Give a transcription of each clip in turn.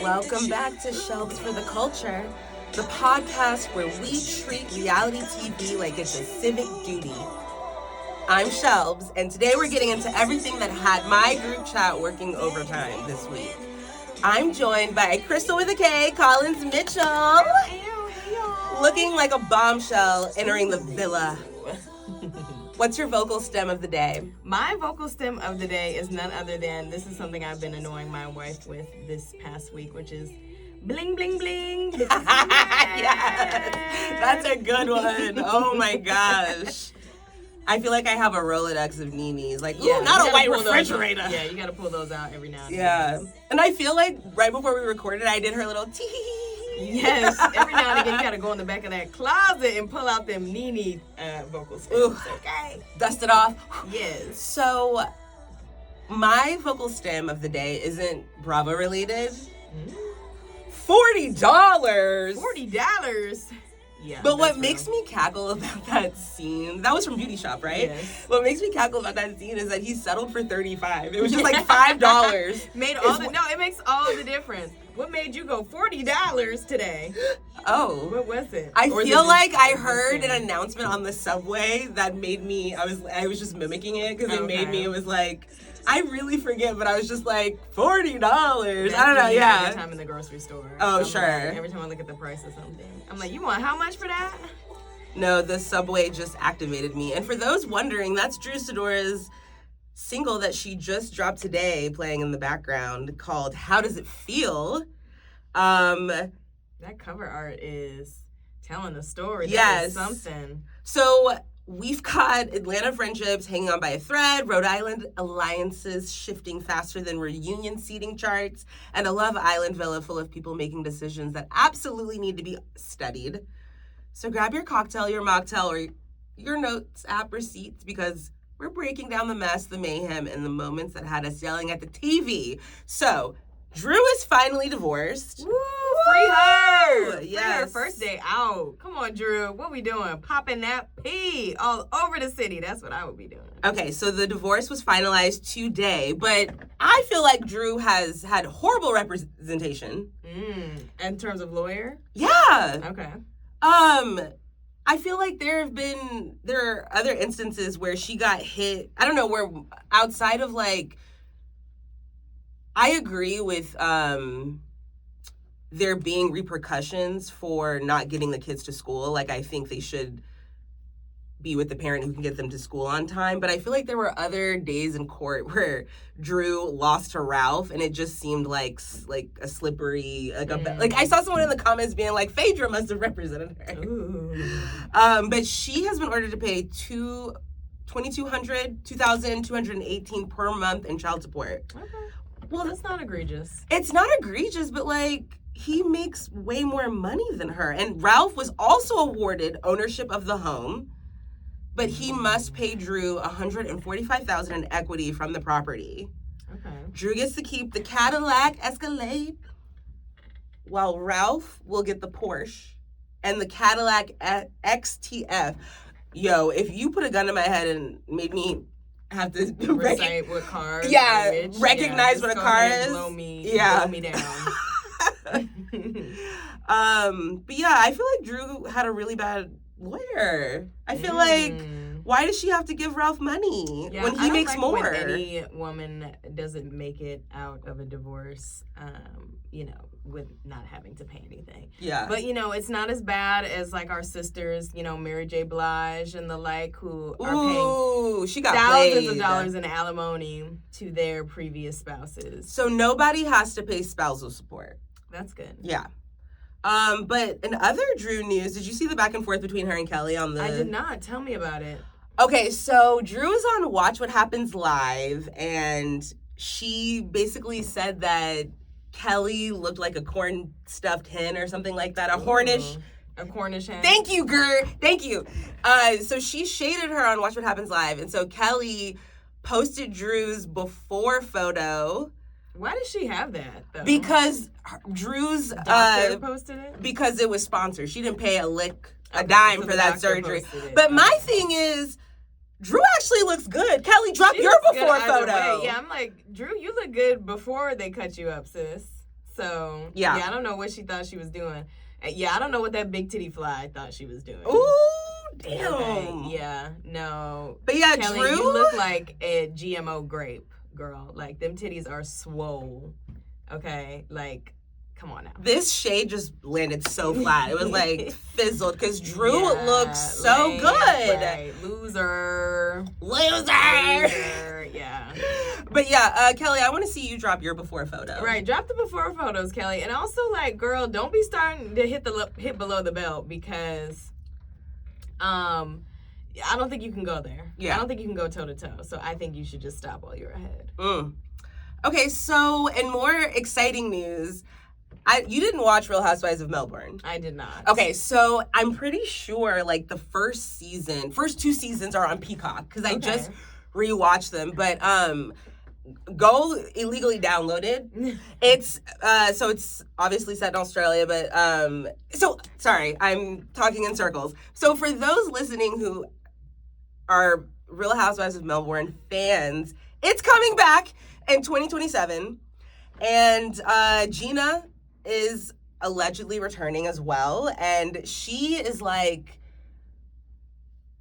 Welcome back to Shelbz for the Culture, the podcast where we treat reality TV like it's a civic duty. I'm Shelbz, and today we're getting into everything that had my group chat working overtime this week. I'm joined by Krystal with a K, Collins Mitchell, looking like a bombshell entering the villa. What's your vocal stem of the day? My vocal stem of the day is none other than, this is something I've been annoying my wife with this past week, which is bling, bling, bling. Yes, that's a good one. Oh my gosh. I feel like I have a Rolodex of Nene's. Like, ooh, not a white refrigerator. Yeah, you gotta pull those out every now and then. Yeah. And I feel like right before we recorded, I did her little tee. Yes, every now and again you gotta go in the back of that closet and pull out them Nene vocal stems. Okay. Dust it off. Yes. So, my vocal stem of the day isn't Bravo related. $40. $40. Yeah. But what makes me cackle about that scene, that was from Beauty Shop, right? Yes. What makes me cackle about that scene is that he settled for $35. It was just like $5. It makes all the difference. What made you go $40 today? Oh. What was it? I feel like I heard an announcement on the subway that made me, I was just mimicking it because it made me, it was like, I really forget, but I was just like, $40. I don't know, yeah. Every time in the grocery store. Oh, sure. Like, every time I look at the price of something. I'm like, you want how much for that? No, the subway just activated me. And for those wondering, that's Drew Sidora's single that she just dropped today, playing in the background, called How Does It Feel? That cover art is telling a story. Yes. That is something. So we've got Atlanta friendships hanging on by a thread, Rhode Island alliances shifting faster than reunion seating charts, and a Love Island villa full of people making decisions that absolutely need to be studied. So grab your cocktail, your mocktail, or your notes app receipts, because we're breaking down the mess, the mayhem, and the moments that had us yelling at the TV. So, Drew is finally divorced. Woo! Free her! Yes. Free her first day out. Come on, Drew. What we doing? Popping that pee all over the city. That's what I would be doing. Okay, so the divorce was finalized today, but I feel like Drew has had horrible representation. In terms of lawyer? Yeah. Okay. I feel like there are other instances where she got hit. I don't know, where outside of like, I agree with there being repercussions for not getting the kids to school. Like, I think they should be with the parent who can get them to school on time. But I feel like there were other days in court where Drew lost to Ralph, and it just seemed like a slippery, like I saw someone in the comments being like, Phaedra must have represented her. But she has been ordered to pay $2,218 per month in child support. Okay. Well, that's not egregious. It's not egregious, but like, he makes way more money than her. And Ralph was also awarded ownership of the home, but he must pay Drew $145,000 in equity from the property. Okay. Drew gets to keep the Cadillac Escalade, while Ralph will get the Porsche and the Cadillac XTF. Yo, if you put a gun to my head and made me have to recite what car. Recognize what a car is. Blow me down. But yeah, I feel like Drew had a really bad lawyer. I feel like, why does she have to give Ralph money when he makes more? When any woman doesn't make it out of a divorce, with not having to pay anything. Yeah. But, it's not as bad as, like, our sisters, Mary J. Blige and the like, who are paying she got thousands played. of dollars in alimony to their previous spouses. So nobody has to pay spousal support. That's good. Yeah. But in other Drew news, did you see the back and forth between her and Kelly on the... I did not. Tell me about it. Okay, so Drew is on Watch What Happens Live, and she basically said that Kelly looked like a corn-stuffed hen or something like that, a Cornish hen. Thank you, Gert. Thank you. So she shaded her on Watch What Happens Live, and so Kelly posted Drew's before photo. Why does she have that, though? Because Drew's... doctor posted it? Because it was sponsored. She didn't pay a dime for that surgery. But my thing is, Drew actually looks good. Kelly, drop your before photo. Yeah, I'm like, Drew, you look good before they cut you up, sis. So, yeah, I don't know what she thought she was doing. Yeah, I don't know what that big titty fly thought she was doing. Ooh, damn. Okay, yeah, no. But yeah, Kelly, Drew, you look like a GMO grape, girl. Like, them titties are swole. Okay, like, come on now. This shade just landed so flat. It was like fizzled because Drew looks so good. Right. Loser. Yeah. But yeah, Kelly, I want to see you drop your before photo. Right, drop the before photos, Kelly. And also, like, girl, don't be starting to hit below the belt because I don't think you can go there. Yeah. I don't think you can go toe to toe. So I think you should just stop while you're ahead. Okay, so in more exciting news, you didn't watch Real Housewives of Melbourne. I did not. Okay, so I'm pretty sure like the first two seasons are on Peacock because I just rewatched them. But go illegally download it. It's so it's obviously set in Australia, but so sorry, I'm talking in circles. So for those listening who are Real Housewives of Melbourne fans, it's coming back in 2027, and Gina is allegedly returning as well, and she is like,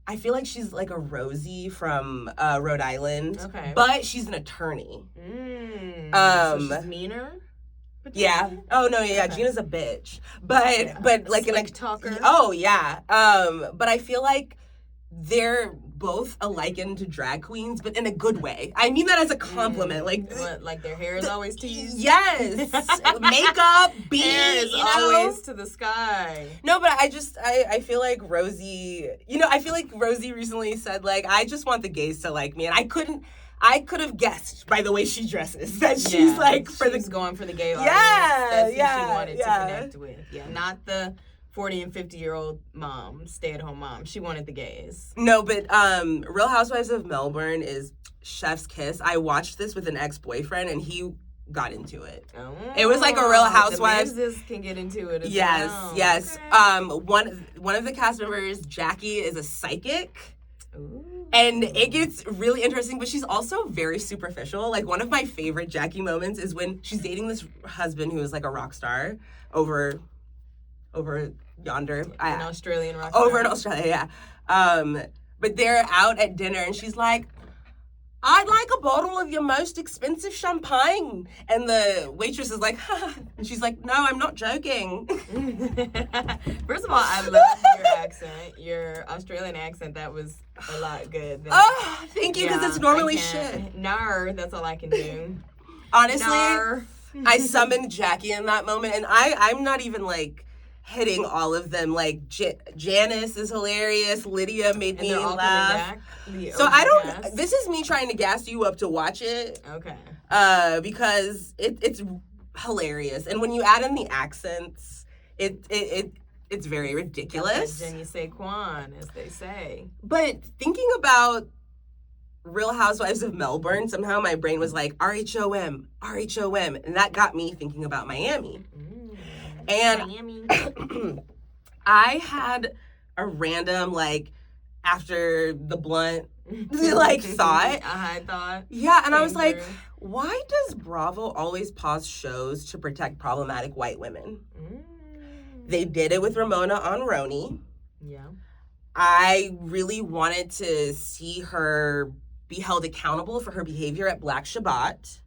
I feel like she's like a Rosie from Rhode Island, but she's an attorney. So she's meaner? Yeah. Oh no, yeah. Gina's a bitch, but like Slick talker. Oh yeah. But I feel like they're both likened to drag queens, but in a good way. I mean that as a compliment. Like their hair is always teased? Yes. Makeup, beat, hair is always to the sky. No, but I feel like Rosie, I feel like Rosie recently said, like, I just want the gays to like me. And I could have guessed by the way she dresses that she's like she's going for the gay audience. That's who she wanted to connect with. Yeah, not the 40 and 50-year-old mom, stay-at-home mom. She wanted the gays. No, but Real Housewives of Melbourne is chef's kiss. I watched this with an ex-boyfriend, and he got into it. Oh, it was like a Real Housewives. The Mizes can get into it as well. Yes. Okay. One of the cast members, Jackie, is a psychic. Ooh. And it gets really interesting, but she's also very superficial. Like, one of my favorite Jackie moments is when she's dating this husband who is like a rock star over yonder. An Australian rock star. Over in Australia, yeah. But they're out at dinner, and she's like, I'd like a bottle of your most expensive champagne. And the waitress is like, and she's like, no, I'm not joking. First of all, I love your accent, your Australian accent. That was a lot good. Thank you, because it's normally shit. Nar, that's all I can do. Honestly, Nar. I summoned Jackie in that moment, and I'm not even like hitting all of them. Like Janice is hilarious. Lydia made me laugh. So I don't. Gas. This is me trying to gas you up to watch it. Okay. Because it's hilarious, and when you add in the accents, it's very ridiculous. Jenny Saquon, as they say. But thinking about Real Housewives of Melbourne, somehow my brain was like RHOM, and that got me thinking about Miami. And Miami. I had a random, like, after the blunt, like, thought. I thought. Yeah, and I was like, why does Bravo always pause shows to protect problematic white women? They did it with Ramona on Roni. Yeah. I really wanted to see her be held accountable for her behavior at Black Shabbat.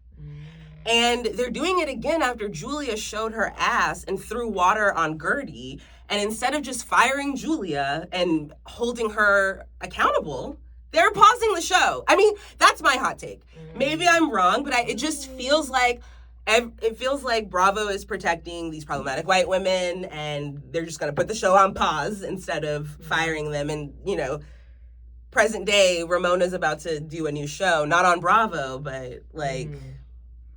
And they're doing it again after Julia showed her ass and threw water on Gertie. And instead of just firing Julia and holding her accountable, they're pausing the show. I mean, that's my hot take. Maybe I'm wrong, but it just feels like Bravo is protecting these problematic white women, and they're just going to put the show on pause instead of firing them. And, present day, Ramona's about to do a new show, not on Bravo, but like...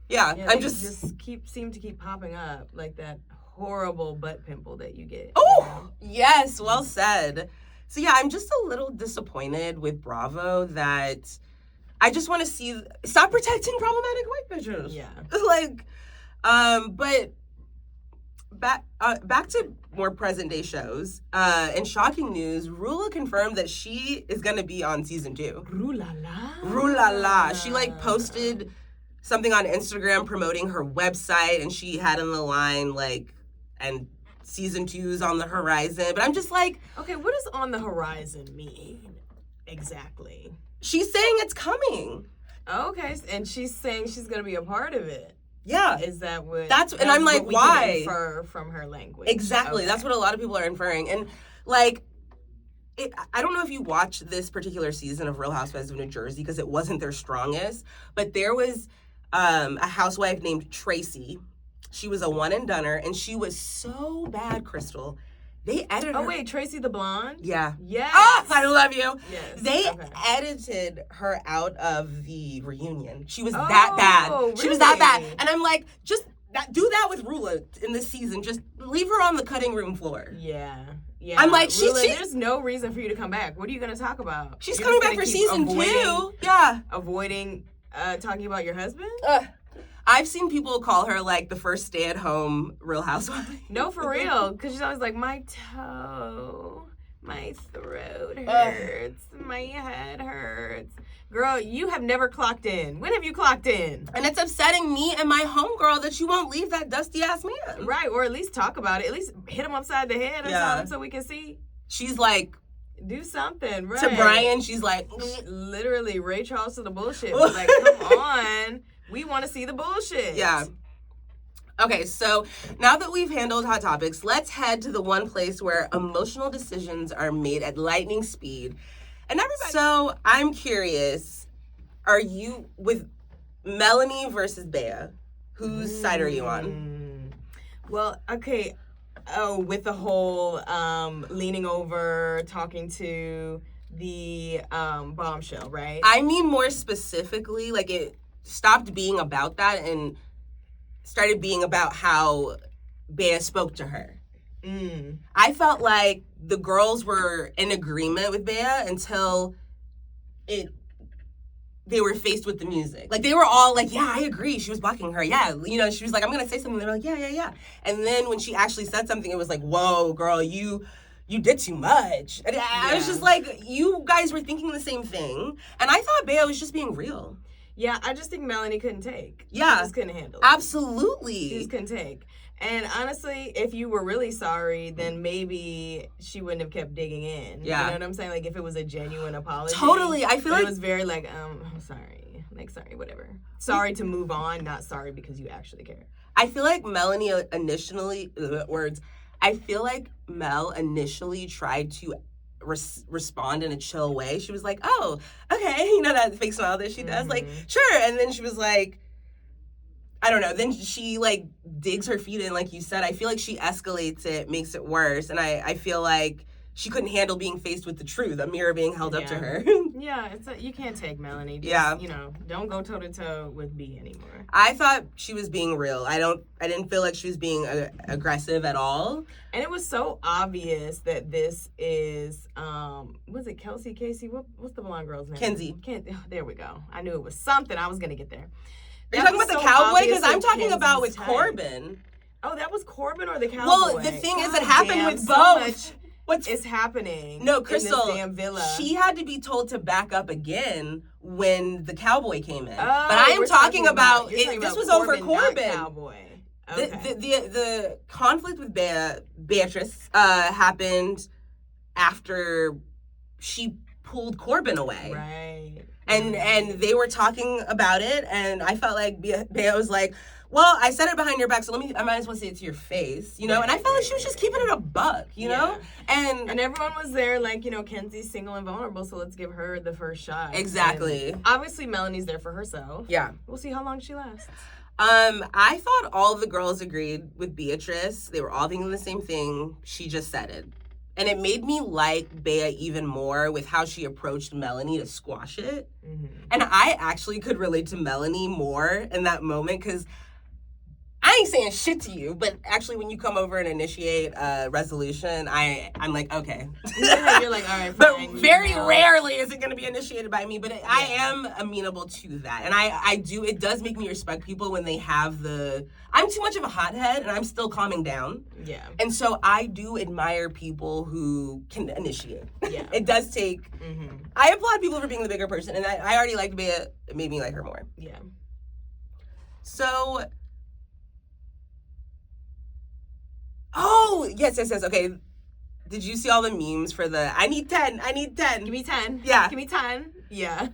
Yeah, I'm just seem to keep popping up, like that horrible butt pimple that you get. Oh, yes, well said. So yeah, I'm just a little disappointed with Bravo that I just want to stop protecting problematic white bitches. Yeah. Like, but back to more present day shows. In shocking news, Rula confirmed that she is going to be on season 2. Rula la. Rula la. She like posted something on Instagram promoting her website, and she had in the line, like, and season 2's on the horizon. But I'm just like... Okay, what does on the horizon mean exactly? She's saying it's coming. Okay, and she's saying she's going to be a part of it. Yeah. Is that what... And I'm like, why? Infer from her language. Exactly. Okay. That's what a lot of people are inferring. And, like... I don't know if you watched this particular season of Real Housewives of New Jersey because it wasn't their strongest, but there was a housewife named Tracy. She was a one-and-doner, and she was so bad, Krystal. They edited her. Oh, wait, Tracy the blonde? Yeah. Yes. Oh, I love you. Yes. They edited her out of the reunion. She was that bad. Really? She was that bad. And I'm like, just do that with Rula in this season. Just leave her on the cutting room floor. Yeah. Yeah. I'm like, there's no reason for you to come back. What are you going to talk about? She's coming back for season 2. Yeah. Avoiding talking about your husband? I've seen people call her, like, the first stay-at-home Real Housewife. No, for real. Because she's always like, my toe, my throat hurts, my head hurts. Girl, you have never clocked in. When have you clocked in? And it's upsetting me and my homegirl that you won't leave that dusty-ass man. Right, or at least talk about it. At least hit him upside the head or something so we can see. She's like... Do something, right? To Brian, she's like... Literally, Ray Charles to the bullshit. Like, come on. We want to see the bullshit. Yeah. Okay, so now that we've handled hot topics, let's head to the one place where emotional decisions are made at lightning speed. And everybody... So, I'm curious, are you with Melanie versus Bea? Whose side are you on? Well, okay. Oh, with the whole leaning over, talking to the bombshell, right? I mean more specifically, like it stopped being about that and started being about how Bea spoke to her. I felt like the girls were in agreement with Bea until they were faced with the music. Like, they were all like, yeah, I agree. She was blocking her. Yeah. You know, she was like, I'm going to say something. They were like, yeah. And then when she actually said something, it was like, whoa, girl, you did too much. And I was just like, you guys were thinking the same thing. And I thought Bea was just being real. Yeah, I just think Melanie couldn't take. Yeah. She just couldn't handle it. Absolutely. She just couldn't take. And honestly, if you were really sorry, then maybe she wouldn't have kept digging in. Yeah. You know what I'm saying? Like, if it was a genuine apology. Totally. I feel like it was very like, I'm sorry. Like, sorry, whatever. Sorry to move on, not sorry because you actually care. I feel like Melanie initially, I feel like Mel initially tried to respond in a chill way. She was like, oh, okay. You know that fake smile that she does? Like, sure. And then she was like, I don't know. Then she, like, digs her feet in, like you said. I feel like she escalates it, makes it worse. And I feel like she couldn't handle being faced with the truth, a mirror being held up to her. Yeah, you can't take Melanie. Just, you know, don't go toe-to-toe with B anymore. I thought she was being real. I didn't feel like she was being aggressive at all. And it was so obvious that this is, was it Kelsey, Casey? What's the blonde girl's name? Kenzie. There we go. I knew it was something. I was going to get there. Are you talking about the cowboy? Because I'm talking about with Corbin. Oh, that was Corbin or the cowboy? Well, the thing is, it happened with both. What is happening? No, Krystal, in this damn villa. She had to be told to back up again when the cowboy came in. Oh, but I am talking about this was over Corbin. Cowboy. Okay. The conflict with Beatrice happened after she pulled Corbin away. Right. And they were talking about it, and I felt like Bea was like, well, I said it behind your back, so I might as well say it to your face, you know? And I felt like she was just keeping it a buck, you know? And everyone was there like, you know, Kenzie's single and vulnerable, so let's give her the first shot. Exactly. And obviously, Melanie's there for herself. Yeah. We'll see how long she lasts. I thought all of the girls agreed with Beatrice. They were all thinking the same thing. She just said it. And it made me like Bea even more with how she approached Melanie to squash it. And I actually could relate to Melanie more in that moment because I ain't saying shit to you, but actually when you come over and initiate a resolution, I'm like, okay. Yeah, you're like, all right, fine. But very rarely is it going to be initiated by me, but I am amenable to that. And it does make me respect people when they have I'm too much of a hothead and I'm still calming down. Yeah. And so I do admire people who can initiate. Yeah. It does take, I applaud people for being the bigger person, and I already liked Bea. It made me like her more. Yeah. So, oh, yes. Okay. Did you see all the memes for the, I need 10. Give me 10. Yeah. Give me 10. Yeah.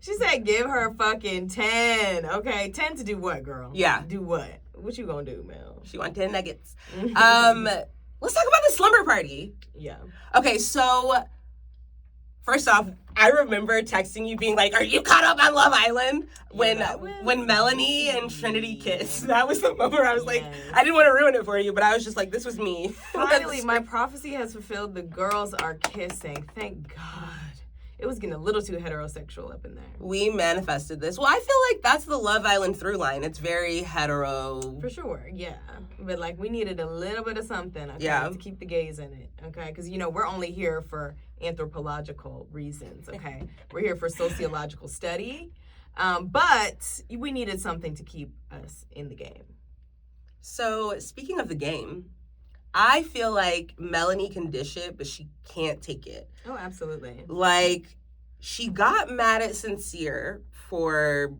She said give her fucking 10. Okay, 10 to do what, girl? Yeah. Do what? What you gonna do, Mel? She want 10 nuggets. Let's talk about the slumber party. Yeah. Okay, so first off, I remember texting you being like, are you caught up on Love Island? When Melanie and Trinity kissed. That was the moment where I was like, I didn't want to ruin it for you, but I was just like, this was me. Finally, my prophecy has fulfilled. The girls are kissing. Thank God. It was getting a little too heterosexual up in there. We manifested this. Well, I feel like that's the Love Island through line. It's very hetero. For sure, yeah. But, like, we needed a little bit of something, okay, to keep the gays in it, okay? Because, you know, we're only here for anthropological reasons, okay? We're here for sociological study. But we needed something to keep us in the game. So, speaking of the game, I feel like Melanie can dish it, but she can't take it. Oh, absolutely. Like, she got mad at Sincere for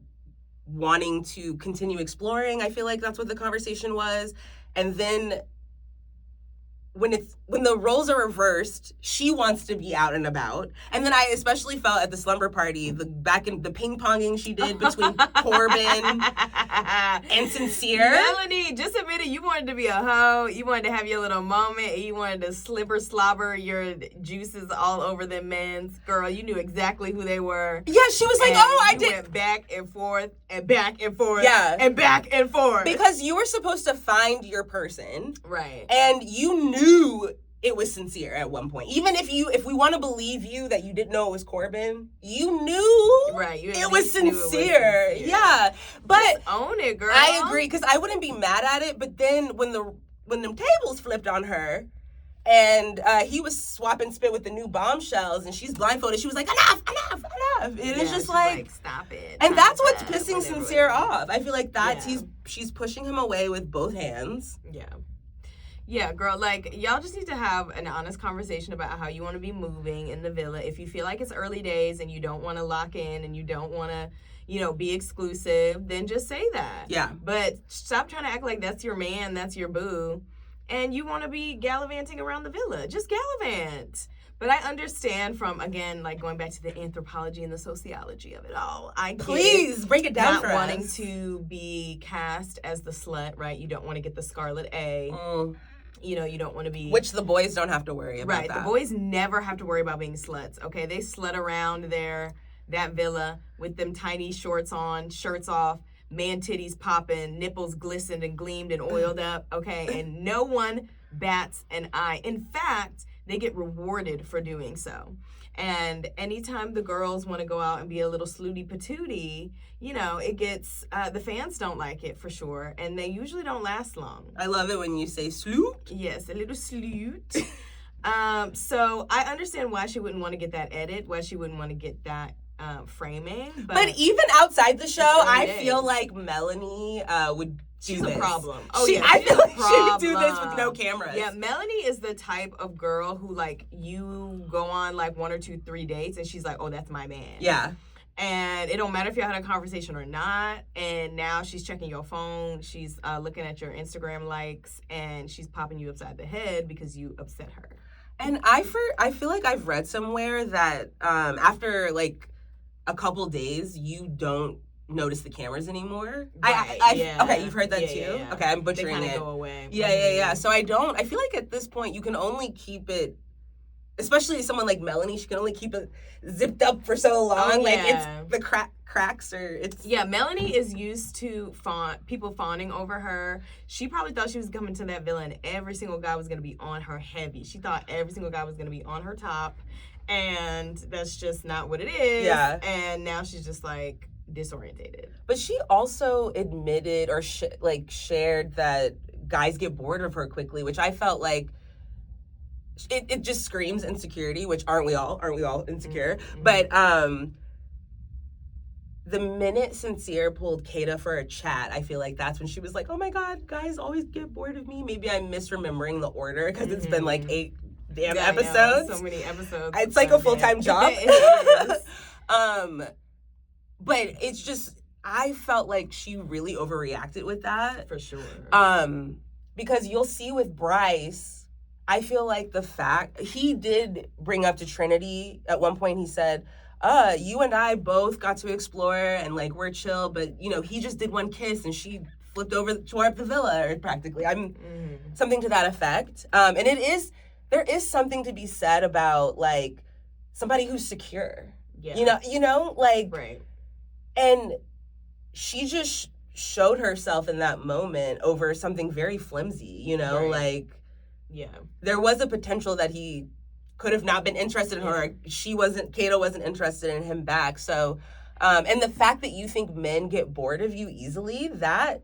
wanting to continue exploring. I feel like that's what the conversation was. And then when the roles are reversed, she wants to be out and about. And then I especially felt at the slumber party, the ping-ponging she did between Corbin and Sincere. Melanie, just admit it, you wanted to be a hoe. You wanted to have your little moment. You wanted to slobber your juices all over them men's. Girl, you knew exactly who they were. Yeah, she was like, I did. Went back and forth and back and forth. Yeah. And back and forth. Because you were supposed to find your person. Right. And you knew it was Sincere at one point. Even if we want to believe you that you didn't know it was Corbin, you knew it was Sincere. Yeah. But just own it, girl. I agree, because I wouldn't be mad at it, but then when them tables flipped on her and he was swapping spit with the new bombshells and she's blindfolded, she was like, enough. It is just like stop it. And that's what's pissing Sincere off. I feel like she's pushing him away with both hands. Yeah. Yeah, girl, like, y'all just need to have an honest conversation about how you want to be moving in the villa. If you feel like it's early days and you don't want to lock in and you don't want to, you know, be exclusive, then just say that. Yeah. But stop trying to act like that's your man, that's your boo, and you want to be gallivanting around the villa. Just gallivant. But I understand from, again, like, going back to the anthropology and the sociology of it all. Please, break it down for us. Not wanting to be cast as the slut, right? You don't want to get the scarlet A. You know, you don't want to be... Which the boys don't have to worry about. Right, the boys never have to worry about being sluts, okay? They slut around that villa with them tiny shorts on, shirts off, man titties popping, nipples glistened and gleamed and oiled up, okay? And no one bats an eye. In fact, they get rewarded for doing so. And anytime the girls want to go out and be a little slooty patootie, you know, it gets, the fans don't like it for sure. And they usually don't last long. I love it when you say sloot. Yes, a little sloot. So I understand why she wouldn't want to get that edit, why she wouldn't want to get that framing. But even outside the show, I feel like Melanie would do She's this. A problem. I feel like she would do this with no cameras. Yeah, Melanie is the type of girl who, like, you go on, like, 1 or 2, 3 dates, and she's like, oh, that's my man. Yeah. And it don't matter if you had a conversation or not, and now she's checking your phone, she's looking at your Instagram likes, and she's popping you upside the head because you upset her. And I feel like I've read somewhere that after, like, a couple days, you don't notice the cameras anymore. Right, Okay, you've heard that too? Yeah. Okay, I'm butchering it. They kind of go away. Yeah. So I feel like at this point you can only keep it, especially someone like Melanie, she can only keep it zipped up for so long. Like, it's the cracks or it's... Yeah, Melanie is used to people fawning over her. She probably thought she was coming to that villa and every single guy was going to be on her heavy. She thought every single guy was going to be on her top, and that's just not what it is. Yeah. And now she's just, like, disorientated. But she also admitted or shared that guys get bored of her quickly, which I felt like it just screams insecurity, which aren't we all insecure? Mm-hmm. But the minute Sincere pulled Kata for a chat, I feel like that's when she was like, oh my God, guys always get bored of me. Maybe I'm misremembering the order because it's been like 8 damn episodes. So many episodes. It's like a full-time job. It is. But it's just, I felt like she really overreacted with that. For sure. Because you'll see with Bryce, I feel like the fact he did bring up to Trinity at one point. He said, you and I both got to explore and like we're chill, but you know, he just did one kiss and she flipped over toward the villa, or practically. Something to that effect. And there is something to be said about like somebody who's secure. Yeah. You know, like, right. And she just showed herself in that moment over something very flimsy, you know, Right. like, yeah, there was a potential that he could have not been interested in her. Kato wasn't interested in him back. So, and the fact that you think men get bored of you easily, that,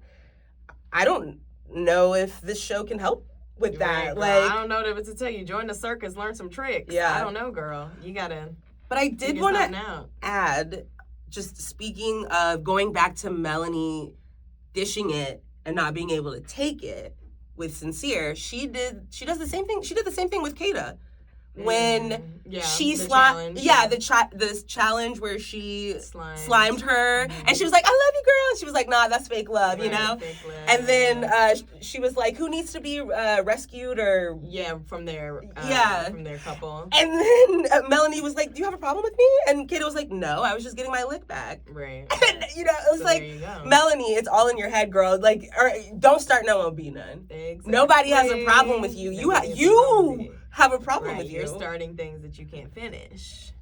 I don't know if this show can help with that. Right, like, I don't know what to tell you. Join the circus, learn some tricks. Yeah. I don't know, girl. You gotta. But I did want to add, just speaking of going back to Melanie dishing it and not being able to take it with Sincere, she does the same thing. She did the same thing with Kata. When she slimed, the challenge where she slimed her, and she was like, "I love you, girl," and she was like, "Nah, that's fake love," you know. And then she was like, "Who needs to be rescued?" Or from their couple. And then Melanie was like, "Do you have a problem with me?" And Kato was like, "No, I was just getting my lick back." Right. And you know, it was like, Melanie, it's all in your head, girl. Like, don't start, no one be none. Exactly. Nobody has a problem with you. You have a problem with you. You're starting things that you can't finish.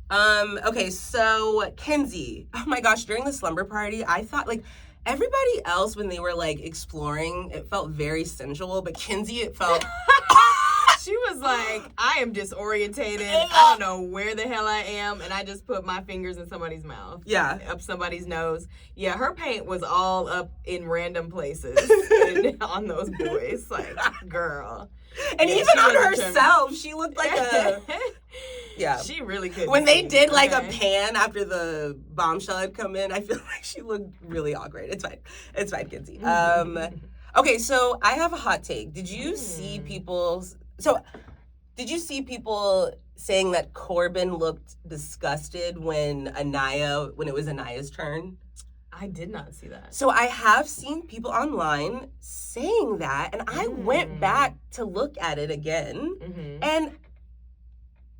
Okay, so Kenzie. Oh my gosh, during the slumber party, I thought like everybody else when they were like exploring, it felt very sensual, but Kenzie, it felt she was like, I am disorientated. I don't know where the hell I am, and I just put my fingers in somebody's mouth. Yeah. Up somebody's nose. Yeah, her paint was all up in random places on those boys. Like, girl. And even on herself, she looked like a... Yeah. She really could. When they did like a pan after the bombshell had come in, I feel like she looked really awkward. It's fine. It's fine, Kenzie. Okay, so I have a hot take. Did you see people saying that Corbin looked disgusted when it was Anaya's turn? I did not see that. So I have seen people online saying that, and I went back to look at it again, and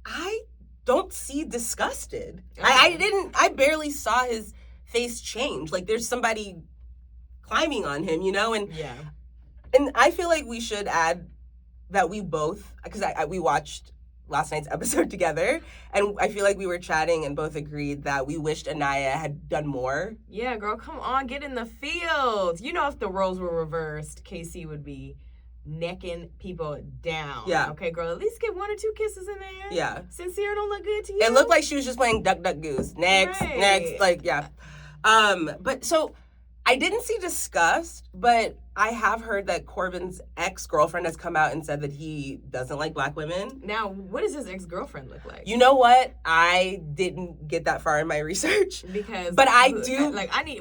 I don't see disgusted. I barely saw his face change. Like, there's somebody climbing on him, you know? And I feel like we should add that we both, because we watched last night's episode together, and I feel like we were chatting and both agreed that we wished Anaya had done more. Yeah, girl, come on, get in the field. You know, if the roles were reversed, Casey would be necking people down. Yeah. Okay, girl, at least get 1 or 2 kisses in there. Yeah. Sincere don't look good to you. It looked like she was just playing Duck, Duck, Goose. Next, like, yeah. But so I didn't see disgust, but I have heard that Corbin's ex-girlfriend has come out and said that he doesn't like black women. Now, what does his ex-girlfriend look like? You know what? I didn't get that far in my research. But I do.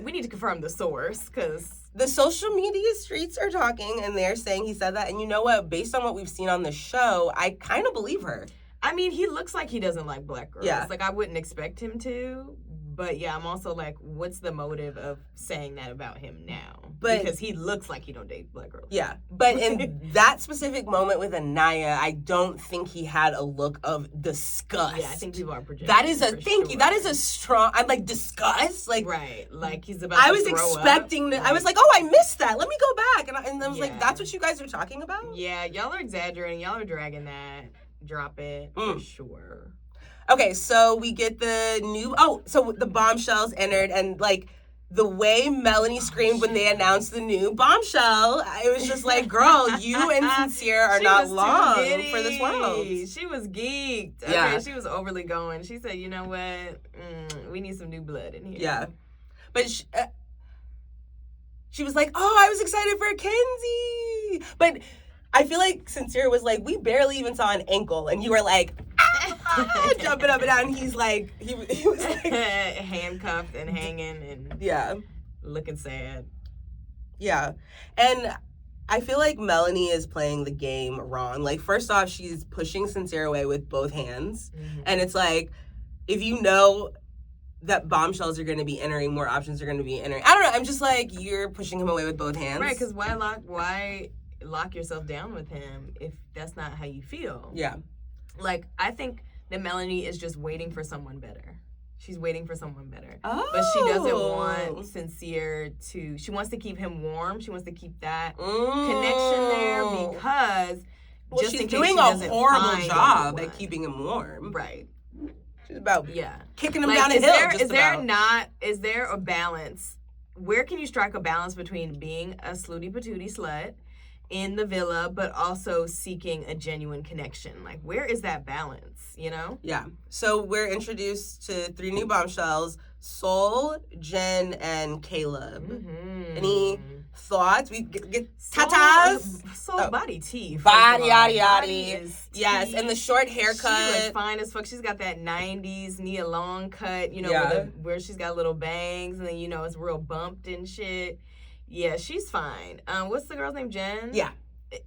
We need to confirm the source, because the social media streets are talking, and they're saying he said that. And you know what? Based on what we've seen on the show, I kind of believe her. I mean, he looks like he doesn't like black girls. Yeah. Like, I wouldn't expect him to. But yeah, I'm also like, what's the motive of saying that about him now? Because he looks like he don't date black girls. Yeah, but in that specific moment with Anaya, I don't think he had a look of disgust. Yeah, I think people are projecting. That is That is a strong. I'm like, disgust. Like, right, like he's about. I was expecting. I was like, oh, I missed that. Let me go back, and I was like, that's what you guys are talking about. Yeah, y'all are exaggerating. Y'all are dragging that. Drop it for sure. Okay, so we get the new... so the bombshells entered, and, like, the way Melanie screamed when they announced the new bombshell, it was just like, girl, you and Sincere are not long for this world. She was geeked. Yeah. Okay, she was overly going. She said, you know what? We need some new blood in here. Yeah. But she was like, oh, I was excited for Kenzie. But I feel like Sincere was like, we barely even saw an ankle, and you were like... jumping up and down, and he's like, he was like handcuffed and hanging and looking sad. Yeah, and I feel like Melanie is playing the game wrong. Like, first off, she's pushing Sincere away with both hands, and it's like, if you know that bombshells are going to be entering, more options are going to be entering. I don't know. I'm just like, you're pushing him away with both hands. Right, because why lock yourself down with him if that's not how you feel? Yeah. Like, I think that Melanie is just waiting for someone better. She's waiting for someone better. Oh. But she doesn't want Sincere to... She wants to keep him warm. She wants to keep that connection there because... Well, just she's in case doing she a doesn't horrible find job anyone. at keeping him warm. Right. She's about kicking him like, down a hill. Is there a balance? Where can you strike a balance between being a slutty patootie slut in the villa, but also seeking a genuine connection? Like, where is that balance, you know? Yeah. So we're introduced to 3 new bombshells, Sol, Jen, and Caleb. Mm-hmm. Any thoughts? We get tatas? Soul body tea. Body, yada, yada. Is yes, tea. and the short haircut. She looks fine as fuck. She's got that 90s Nia Long cut, you know, where she's got little bangs and then, you know, it's real bumped and shit. Yeah, she's fine. What's the girl's name? Jen? Yeah.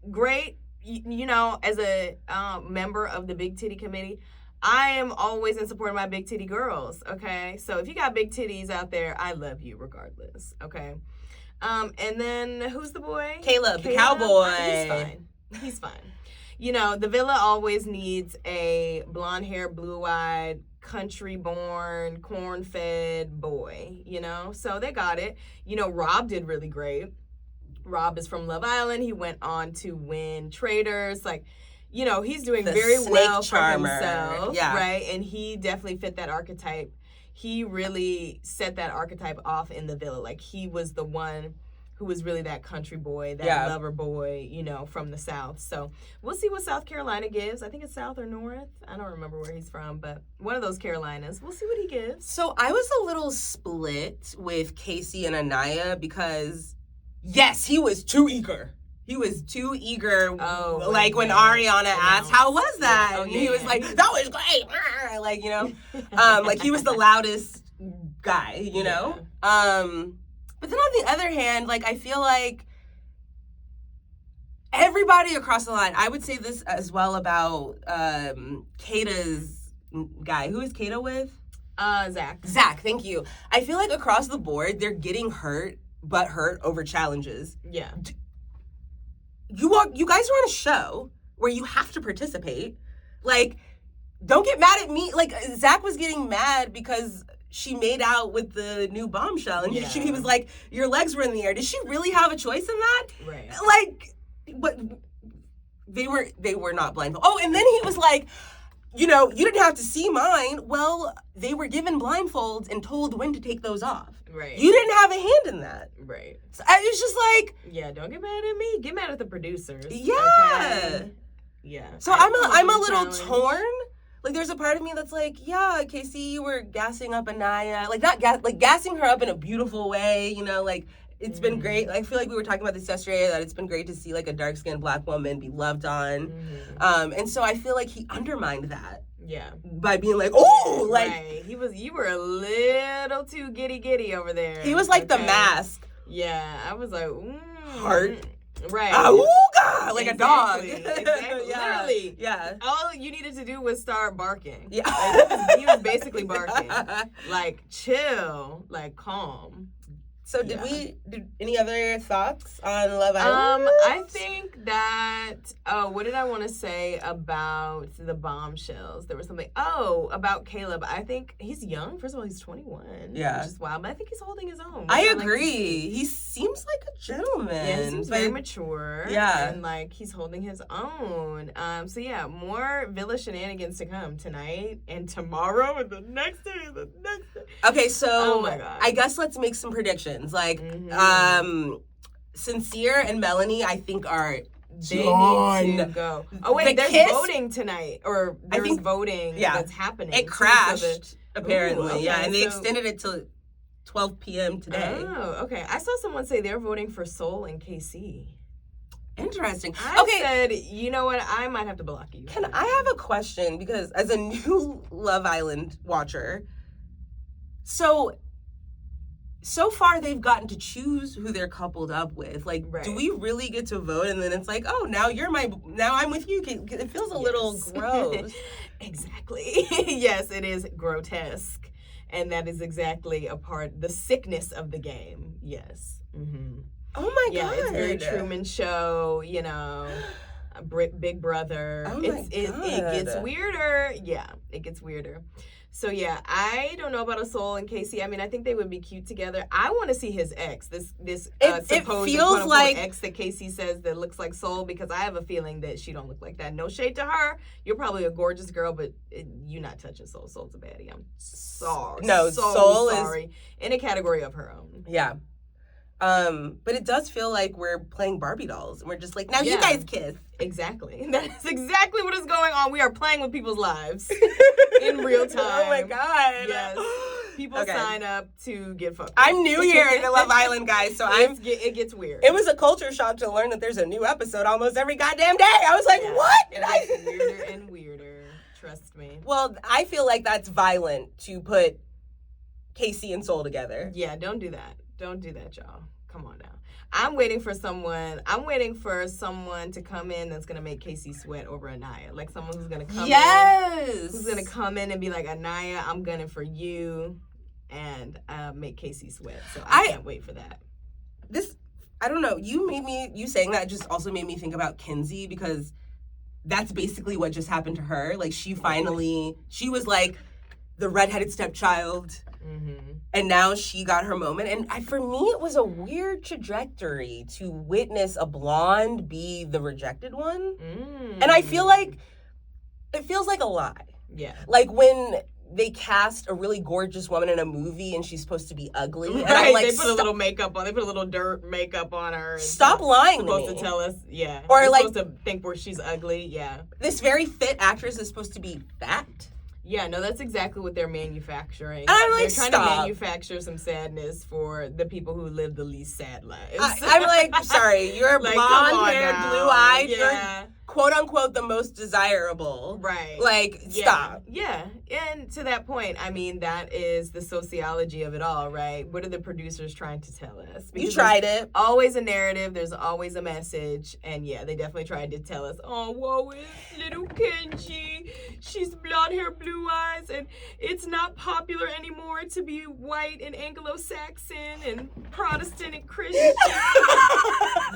Great. You know, as a member of the Big Titty Committee, I am always in support of my big titty girls, okay? So if you got big titties out there, I love you regardless, okay? And then who's the boy? Caleb, the cowboy. He's fine. You know, the villa always needs a blonde-haired, blue-eyed, country-born, corn-fed boy, you know? So they got it. You know, Rob did really great. Rob is from Love Island. He went on to win Traders. Like, you know, he's doing very well for himself, right? And he definitely fit that archetype. He really set that archetype off in the villa. Like, he was the one who was really that country boy, that lover boy, you know, from the South. So we'll see what South Carolina gives. I think it's South or North. I don't remember where he's from, but one of those Carolinas. We'll see what he gives. So I was a little split with Casey and Anaya because, yes, he was too eager. He was too eager, like when Ariana asked, how was that? Yeah. And he was like, that was great. Like, you know, like he was the loudest guy, you know? But then on the other hand, like, I feel like everybody across the line, I would say this as well about Kata's guy. Who is Kata with? Zach. Zach, thank you. I feel like across the board, they're getting hurt over challenges. Yeah. You guys are on a show where you have to participate. Like, don't get mad at me. Like, Zach was getting mad because she made out with the new bombshell. And he was like, your legs were in the air. Did she really have a choice in that? Right. Like, but they were not blindfolded. Oh, and then he was like, you know, you didn't have to see mine. Well, they were given blindfolds and told when to take those off. Right. You didn't have a hand in that. Right. So it's just like, yeah, don't get mad at me. Get mad at the producers. Yeah. Okay? Yeah. So I'm a little torn. Like, there's a part of me that's like, yeah, Casey, you were gassing up Anaya. Like, gassing her up in a beautiful way, you know, like, it's been great. I feel like we were talking about this yesterday, that it's been great to see, like, a dark-skinned Black woman be loved on. And so I feel like he undermined that. Yeah. By being like, oh, like. Right. You were a little too giddy over there. He was like the Mask. Yeah. I was like, Heart. Right. Awooga! Like exactly. a dog. Exactly. Yeah. Literally. Yeah. All you needed to do was start barking. Yeah. Like, he was basically barking. Like, chill. Like, calm. So did any other thoughts on Love Island? I think that, what did I want to say about the bombshells? There was something, about Caleb. I think he's young. First of all, he's 21. Yeah. Which is wild, but I think he's holding his own. I agree. He seems like a gentleman. Yeah, he seems very mature. Yeah. And, like, he's holding his own. So, yeah, more villa shenanigans to come tonight and tomorrow and the next day and the next day. Okay, so oh my God. I guess let's make some predictions. Like, Sincere and Melanie, I think, are They need to go. Oh, wait, there's voting tonight. Or there's voting that's happening. It crashed, apparently. Ooh, okay, yeah, and they extended it till 12 p.m. today. Oh, okay. I saw someone say they're voting for Sol and KC. Interesting. I said, you know what? I might have to block you. Can I have a question? Because as a new Love Island watcher, so far they've gotten to choose who they're coupled up with. Like, do we really get to vote? And then it's like, oh, now I'm with you. It feels a little gross. Exactly. Yes, it is grotesque. And that is exactly the sickness of the game. Yes. Mm-hmm. Oh my yeah, God. It's very Truman Show, Big Brother. Oh my God. It gets weirder. Yeah, it gets weirder. So yeah, I don't know about a Soul and Casey. I mean, I think they would be cute together. I want to see his ex, this supposed quote-unquote ex that Casey says that looks like Soul, because I have a feeling that she don't look like that. No shade to her. You're probably a gorgeous girl, but you're not touching Soul. Soul's a baddie. I'm sorry. No, Soul is in a category of her own. Yeah. But it does feel like we're playing Barbie dolls, and we're just like, now you guys kiss. Exactly. That is exactly what is going on. We are playing with people's lives in real time. Oh my God. Yes. People sign up to get fucked. I'm new here to Love Island, guys, so it gets weird. It was a culture shock to learn that there's a new episode almost every goddamn day. I was like, what? It gets weirder and weirder. Trust me. Well, I feel like that's violent to put Casey and Soul together. Yeah, don't do that. Don't do that, y'all. Come on now. I'm waiting for someone to come in that's gonna make Casey sweat over Anaya. Like someone who's gonna come in. Who's gonna come in and be like, Anaya, I'm gunning for you, and make Casey sweat. So I can't wait for that. I don't know. You saying that just also made me think about Kinsey, because that's basically what just happened to her. Like she was like the redheaded stepchild. Mm-hmm. And now she got her moment. And for me, it was a weird trajectory to witness a blonde be the rejected one. And I feel like it feels like a lie. Yeah. Like when they cast a really gorgeous woman in a movie and she's supposed to be ugly. Right, and I'm like, they put a little makeup on. They put a little dirt makeup on her. And stop lying to me. Supposed to tell us, yeah. Or we're like supposed to think she's ugly, yeah. This very fit actress is supposed to be fat. Yeah, no, that's exactly what they're manufacturing. And I'm like, they're trying to manufacture some sadness for the people who live the least sad lives. I'm like, sorry, you're like, blonde-haired, blue-eyed, yeah. you're quote-unquote the most desirable. Right. Like, stop. Yeah, and to that point, I mean, that is the sociology of it all, right? What are the producers trying to tell us? Because you tried it. Always a narrative, there's always a message, and yeah, they definitely tried to tell us, oh, woe is little Kenji. She's blonde hair, blue eyes, and it's not popular anymore to be white and Anglo-Saxon and Protestant and Christian.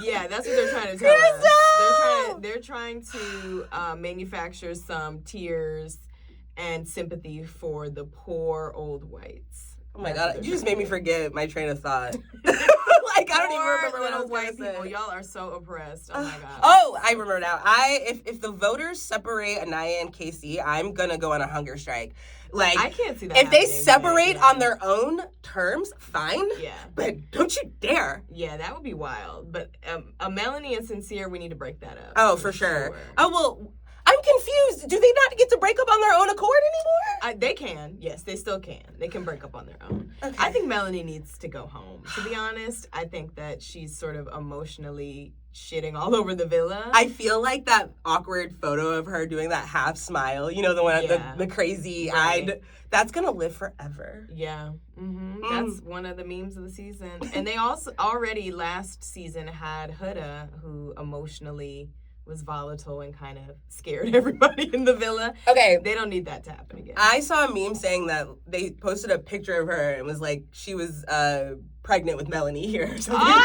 Yeah, that's what they're trying to tell us. They're trying to manufacture some tears and sympathy for the poor old whites. Oh my God, you just made me forget my train of thought. Like, I don't even remember what I was going to say. People, y'all are so oppressed. Oh my God. Oh, I remember now. If the voters separate Anaya and Casey, I'm going to go on a hunger strike. Like, I can't see that. If they separate on their own terms, fine. Yeah. But don't you dare. Yeah, that would be wild. But Melanie and Sincere, we need to break that up. Oh, for sure. Oh, well, I'm confused. Do they not get to break up on their own accord anymore? They can. Yes, they still can. They can break up on their own. Okay. I think Melanie needs to go home. To be honest, I think that she's sort of emotionally shitting all over the villa. I feel like that awkward photo of her doing that half smile, you know, the one, the crazy eyed, that's gonna live forever. Yeah. Mm-hmm. That's one of the memes of the season. And they also already last season had Huda, who emotionally was volatile and kind of scared everybody in the villa. Okay. They don't need that to happen again. I saw a meme saying that they posted a picture of her and was like, she was pregnant with Melanie here or something.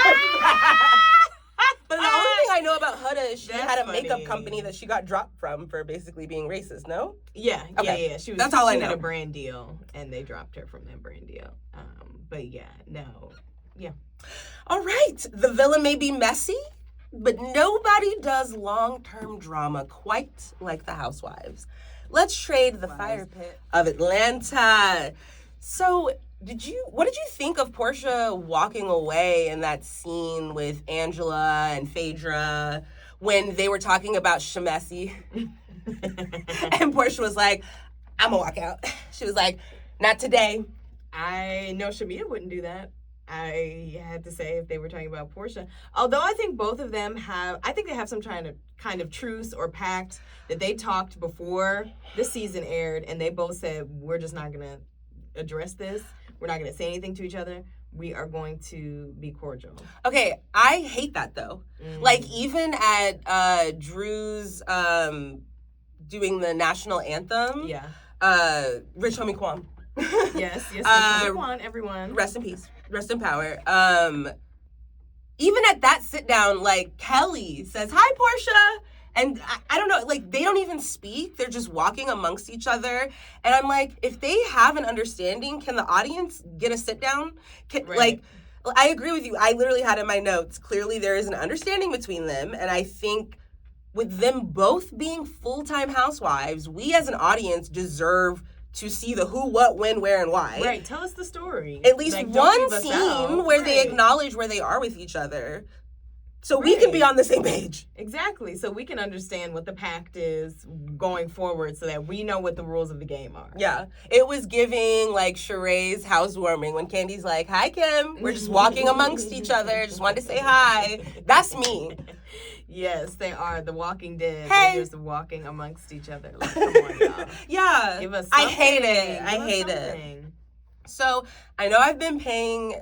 But the only thing I know about Huda is she had a makeup company that she got dropped from for basically being racist, no? Yeah. Okay. She That's all I know. She had a brand deal and they dropped her from that brand deal. But yeah, no. Yeah. All right. The villa may be messy, but nobody does long-term drama quite like the Housewives. Let's trade the fire pit of Atlanta. So, what did you think of Portia walking away in that scene with Angela and Phaedra when they were talking about Shamesi? And Portia was like, I'm gonna walk out. She was like, not today. I know Shamia wouldn't do that. I had to say if they were talking about Portia. Although I think both of them have some kind of truce or pact that they talked before the season aired, and they both said, we're just not going to address this. We're not going to say anything to each other. We are going to be cordial. Okay, I hate that though. Like even at Drew's doing the national anthem, Rich Homie Kwam Yes. Everyone. Rest in peace. Rest in power. Even at that sit down, like, Kelly says, "Hi, Portia." And I don't know, like, they don't even speak. They're just walking amongst each other. And I'm like, if they have an understanding, can the audience get a sit down? Right. Like, I agree with you. I literally had in my notes, clearly there is an understanding between them. And I think with them both being full-time housewives, we as an audience deserve to see the who, what, when, where, and why. Right, tell us the story. At least like, one scene where they acknowledge where they are with each other. So we can be on the same page. Exactly. So we can understand what the pact is going forward so that we know what the rules of the game are. Yeah. It was giving, like, Sheree's housewarming when Candy's like, "Hi, Kim. We're just walking amongst each other. Just wanted to say hi." That's me. Yes, they are. The Walking Dead. Hey. They're just walking amongst each other. Like, come on, y'all. Yeah. Give us I something. hate it. Give I us hate something. it. So I know I've been paying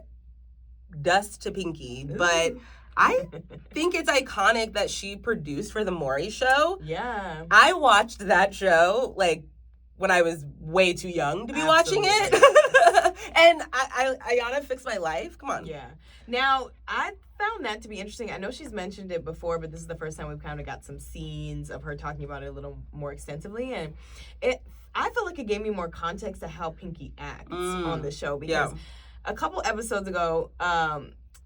dust to Pinky, but I think it's iconic that she produced for the Maury show. Yeah. I watched that show, like, when I was way too young to be watching it. And Ayana fixed my life. Come on. Yeah. Now, I found that to be interesting. I know she's mentioned it before, but this is the first time we've kind of got some scenes of her talking about it a little more extensively. And I feel like it gave me more context to how Pinky acts on the show. Because a couple episodes ago,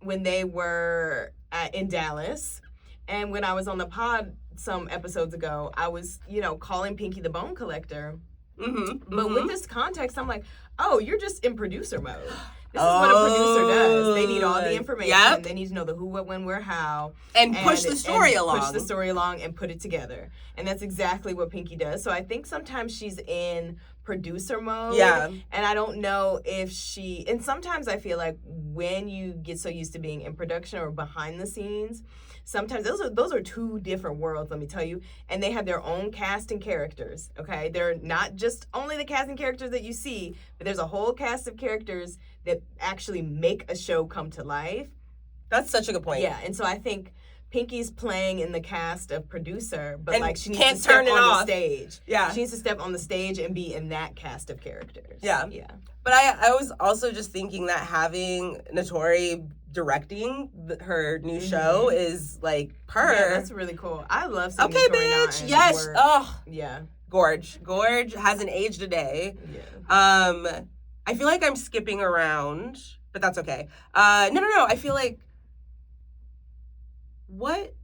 when they were in Dallas, and when I was on the pod some episodes ago, I was, calling Pinky the Bone Collector. But with this context, I'm like, oh, you're just in producer mode. This is what a producer does. They need all the information. Yep. They need to know the who, what, when, where, how. And push the story along. Push the story along and put it together. And that's exactly what Pinky does. So I think sometimes she's in producer mode. Yeah. And I don't know if and sometimes I feel like when you get so used to being in production or behind the scenes, sometimes those are two different worlds, let me tell you. And they have their own cast and characters, okay? They're not just only the cast and characters that you see, but there's a whole cast of characters that actually make a show come to life. That's such a good point. Yeah, and so I think Pinky's playing in the cast of producer, but and like she needs to step on the stage. Yeah. She needs to step on the stage and be in that cast of characters. Yeah. Yeah. But I was also just thinking that having Notori directing her new show is like her. Yeah, that's really cool. I love seeing Okay, Notori now bitch. and Yes. work. Oh. Yeah. Gorge hasn't aged a day. Yeah. I feel like I'm skipping around, but that's okay. No. I feel like what?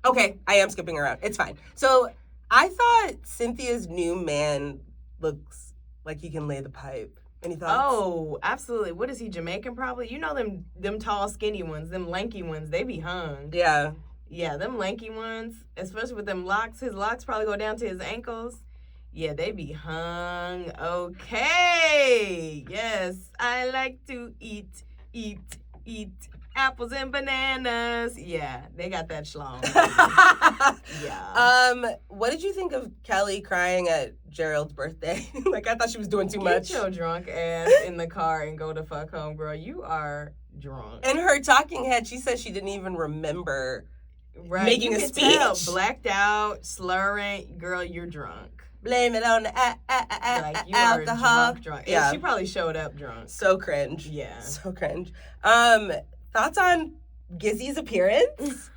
Okay, I am skipping around. It's fine. So I thought Cynthia's new man looks like he can lay the pipe. Any thoughts? Oh, absolutely. What is he, Jamaican probably? You know them tall, skinny ones, them lanky ones, they be hung. Yeah. Yeah, them lanky ones, especially with them locks, his locks probably go down to his ankles. Yeah, they be hung. Okay. Yes, I like to eat apples and bananas. Yeah, they got that schlong. Yeah. What did you think of Kelly crying at Gerald's birthday? Like, I thought she was doing too much. Get your drunk ass in the car and go to fuck home, girl. You are drunk. And her talking head, she said she didn't even remember making you a can speech. Tell, blacked out, slurring. Girl, you're drunk. Blame it on the Like, you alcohol. Are drunk. Yeah. And she probably showed up drunk. So cringe. Yeah. So cringe. Thoughts on Gizzy's appearance?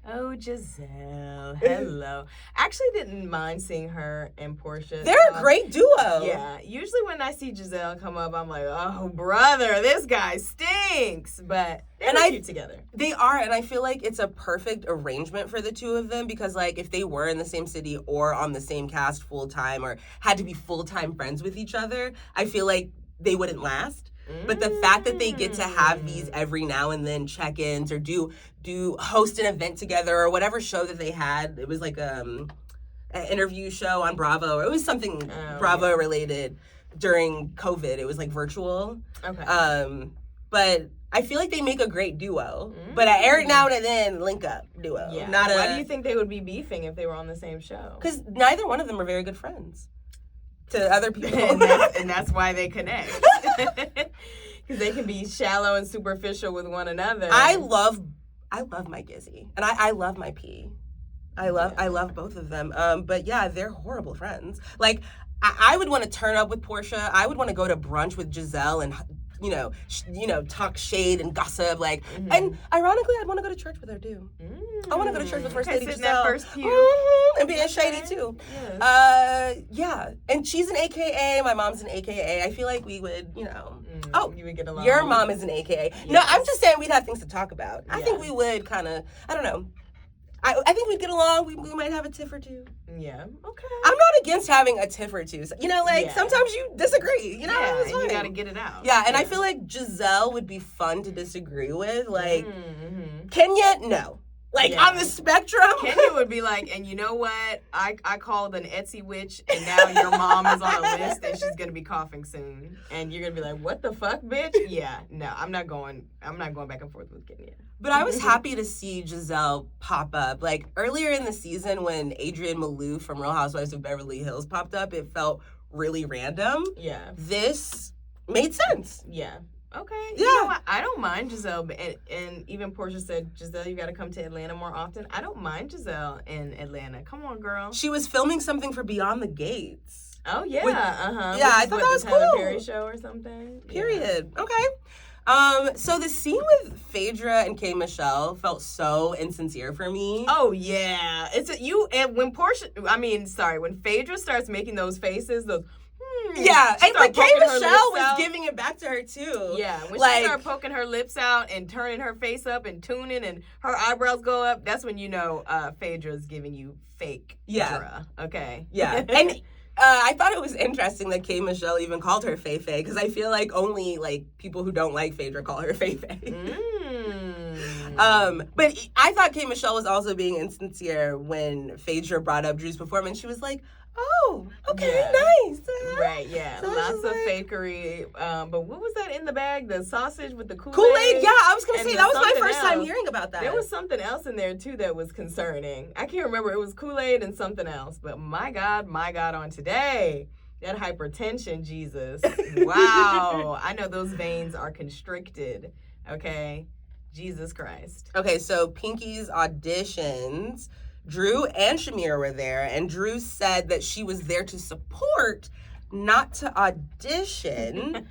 Oh, Giselle. Hello. Actually didn't mind seeing her and Portia. They're a great duo. Yeah. Usually when I see Giselle come up, I'm like, oh, brother, this guy stinks. But they're cute together. They are, and I feel like it's a perfect arrangement for the two of them because, like, if they were in the same city or on the same cast full-time or had to be full-time friends with each other, I feel like they wouldn't last. But the fact that they get to have these every now and then check-ins or do host an event together or whatever show that they had, it was like an interview show on Bravo, or it was something Bravo related during COVID. It was like virtual. Okay. But I feel like they make a great duo. But every now and then, link up duo. Yeah. Not Why do you think they would be beefing if they were on the same show? Because neither one of them are very good friends to other people. and that's why they connect. Because they can be shallow and superficial with one another. I love my Gizzy. And I love my P. I love both of them. But yeah, they're horrible friends. Like, I would want to turn up with Portia. I would want to go to brunch with Giselle and talk shade and gossip. Like, and ironically, I'd want to go to church with her too. I want to go to church with First Lady Giselle. That first pew. And being shady too. Yes. Yeah. And she's an AKA. My mom's an AKA. I feel like we would, Oh, you would get along. Your mom is an AKA. Yes. No, I'm just saying we'd have things to talk about. I think we would kind of, I don't know. I think we'd get along. We might have a tiff or two. Yeah. Okay. I'm not against having a tiff or two. Sometimes you disagree. And you got to get it out. Yeah, and I feel like Giselle would be fun to disagree with. Like, Kenya, no. Like, on the spectrum. Kenya would be like, and you know what? I called an Etsy witch, and now your mom is on a list, and she's going to be coughing soon. And you're going to be like, what the fuck, bitch? Yeah, no, I'm not going back and forth with Kenya. But I was happy to see Giselle pop up. Like, earlier in the season when Adrienne Malou from Real Housewives of Beverly Hills popped up, it felt really random. Yeah. This made sense. Yeah. Okay. Yeah. You know what? I don't mind Giselle. And even Portia said, Giselle, you got to come to Atlanta more often. I don't mind Giselle in Atlanta. Come on, girl. She was filming something for Beyond the Gates. Oh, yeah. Yeah, I thought that was cool. The Tyler Perry show or something. Period. Yeah. Okay. So the scene with Phaedra and K. Michelle felt so insincere for me. Oh yeah, when Phaedra starts making those faces, and like K. Michelle was giving it back to her too. Yeah, when she started poking her lips out and turning her face up and tuning and her eyebrows go up, that's when you know Phaedra's giving you fake. Yeah. Okay. Yeah, and. I thought it was interesting that K. Michelle even called her Fei Fei, because I feel like only people who don't like Phaedra call her Fei Fei. But I thought K. Michelle was also being insincere when Phaedra brought up Drew's performance. She was like, "Oh, okay, nice." Right, yeah. So lots of fakery. But what was that in the bag? The sausage with the Kool-Aid? Kool-Aid, yeah. I was going to say, that was my first time hearing about that. There was something else in there, too, that was concerning. I can't remember. It was Kool-Aid and something else. But my God, on today. That hypertension, Jesus. Wow. I know those veins are constricted. Okay? Jesus Christ. Okay, so Pinky's auditions... Drew and Shamir were there, and Drew said that she was there to support, not to audition.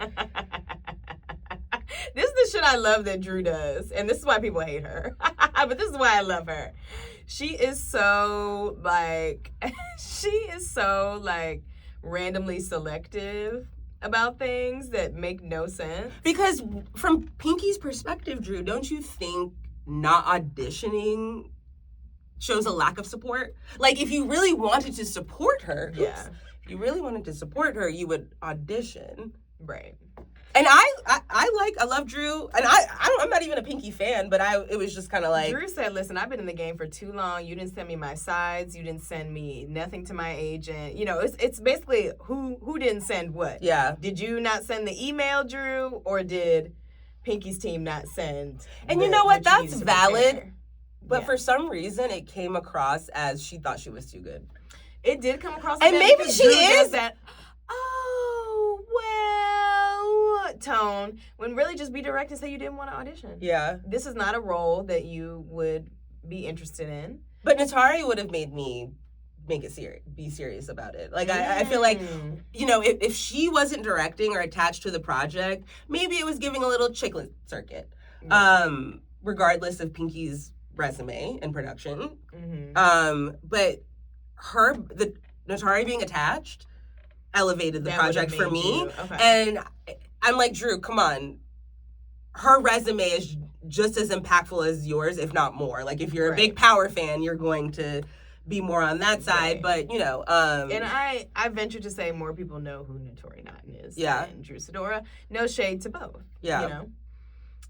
This is the shit I love that Drew does, and this is why people hate her. But this is why I love her. She is so randomly selective about things that make no sense. Because from Pinky's perspective, Drew, don't you think not auditioning shows a lack of support? Like, if you really wanted to support her, if you really wanted to support her, you would audition. Right. And I love Drew, and I'm not even a Pinky fan, but it was just kind of like... Drew said, listen, I've been in the game for too long. You didn't send me my sides. You didn't send me nothing to my agent. It's basically who didn't send what? Yeah. Did you not send the email, Drew, or did Pinky's team not send? And you know what? That's valid. But for some reason, it came across as she thought she was too good. It did come across as that. And maybe she is. That, tone, when really just be direct and say you didn't want to audition. Yeah. This is not a role that you would be interested in. But Natari would have made me be serious about it. Like, I feel like, if she wasn't directing or attached to the project, maybe it was giving a little chicklet circuit. Regardless of Pinky's resume and production. But the Natari being attached elevated the project for me. Okay. And I'm like, Drew, come on. Her resume is just as impactful as yours, if not more. Like, if you're a big Power fan, you're going to be more on that side. But, and I venture to say more people know who Naturi Naughton is than Drew Sidora. No shade to both. Yeah.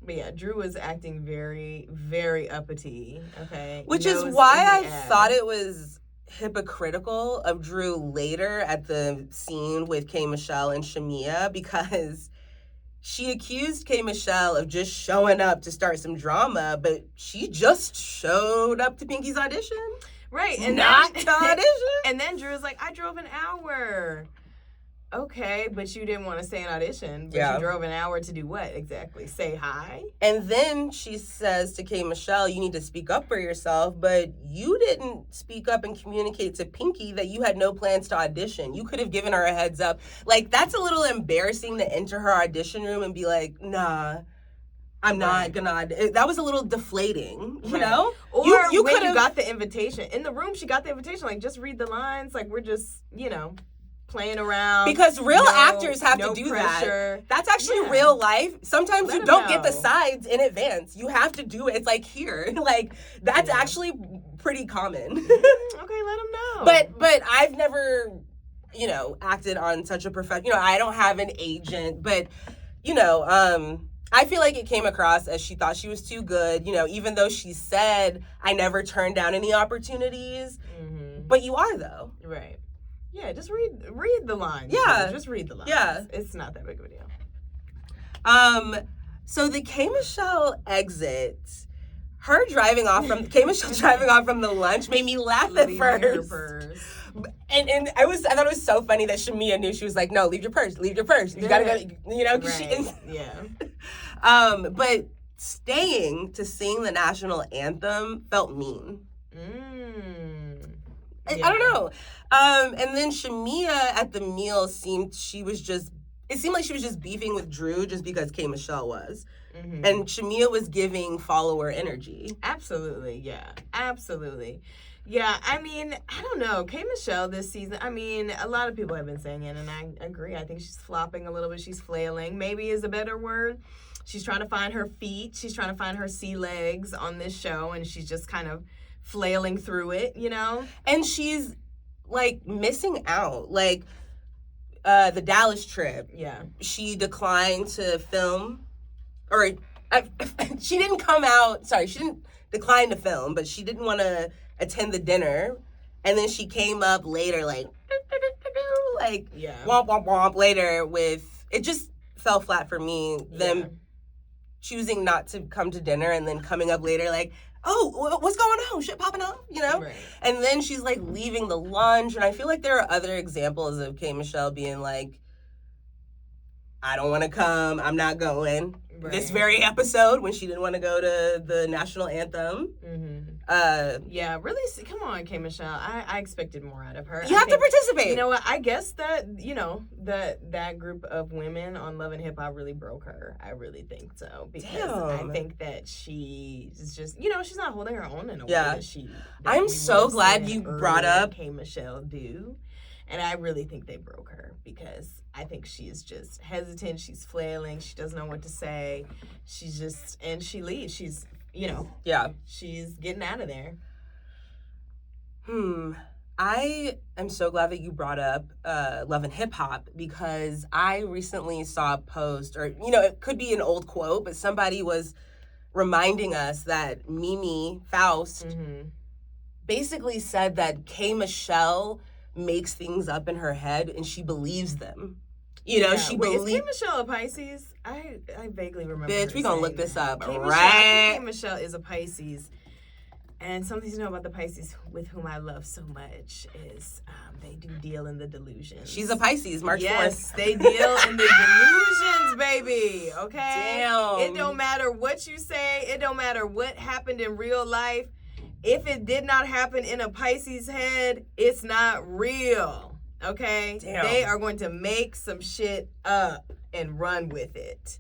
But yeah, Drew was acting very, very uppity, okay? Which is why I thought it was hypocritical of Drew later at the scene with K. Michelle and Shamia, because she accused K. Michelle of just showing up to start some drama, but she just showed up to Pinky's audition. Right. And not to audition. And then Drew was like, I drove an hour. okay, but you didn't want to stay and audition. But you drove an hour to do what exactly? Say hi? And then she says to K. Michelle, you need to speak up for yourself, but you didn't speak up and communicate to Pinky that you had no plans to audition. You could have given her a heads up. Like, that's a little embarrassing to enter her audition room and be like, nah, I'm not gonna. That was a little deflating, you know? Or you when you got the invitation. In the room, she got the invitation. Like, just read the lines. Like, we're just, playing around. Because real actors have to do pressure. That. That's actually real life. Sometimes you don't get the sides in advance. You have to do it. It's like here. Like, that's actually pretty common. Okay, let them know. But I've never, acted on such a I don't have an agent, but, I feel like it came across as she thought she was too good, even though she said, I never turned down any opportunities. Mm-hmm. But you are, though. Right. Yeah, just read the lines. Yeah. Just read the lines. Yeah. It's not that big of a deal. So the K. Michelle exit, K. Michelle driving off from the lunch made me laugh at first. Her purse. And I thought it was so funny that Shamia knew. She was like, no, leave your purse. You gotta go, but staying to sing the national anthem felt mean. I don't know. And then Shamia at the meal seemed like she was just beefing with Drew just because K. Michelle was. Mm-hmm. And Shamia was giving follower energy. Absolutely, yeah. Absolutely. Yeah, I mean, I don't know. K. Michelle this season, I mean, a lot of people have been saying it, and I agree. I think she's flopping a little bit. She's flailing, maybe is a better word. She's trying to find her feet. She's trying to find her sea legs on this show, and she's just kind of flailing through it, And she's, like, missing out. Like, the Dallas trip. Yeah. She declined to film. Or, she didn't decline to film, but she didn't want to attend the dinner. And then she came up later, like, womp, womp, womp, later with, it just fell flat for me, them choosing not to come to dinner and then coming up later like, oh, what's going on? Shit popping off, Right. And then she's, like, leaving the lunch. And I feel like there are other examples of K. Michelle being like, I don't want to come. I'm not going. Right. This very episode when she didn't want to go to the national anthem. Mm-hmm. Really, come on, K. Michelle. I expected more out of her. You have to participate. You know what? I guess that, that group of women on Love and Hip Hop really broke her. I really think so. Because I think that she is just, she's not holding her own in a way that I'm so glad you brought up K. Michelle do. And I really think they broke her because I think she is just hesitant. She's flailing. She doesn't know what to say. She's just, and she leaves. She's, she's getting out of there. I am so glad that you brought up Love and Hip Hop because I recently saw a post, or, it could be an old quote, but somebody was reminding us that Mimi Faust basically said that K. Michelle makes things up in her head and she believes them. She believes. Is K. Michelle a Pisces? I vaguely remember. Bitch, we gonna look this up, right? I think K. Michelle is a Pisces. And something to know about the Pisces with whom I love so much is they do deal in the delusions. She's a Pisces, March 4th. Yes, they deal in the delusions, baby. Okay? Damn. It don't matter what you say. It don't matter what happened in real life. If it did not happen in a Pisces head, it's not real. Okay? Damn. They are going to make some shit up and run with it.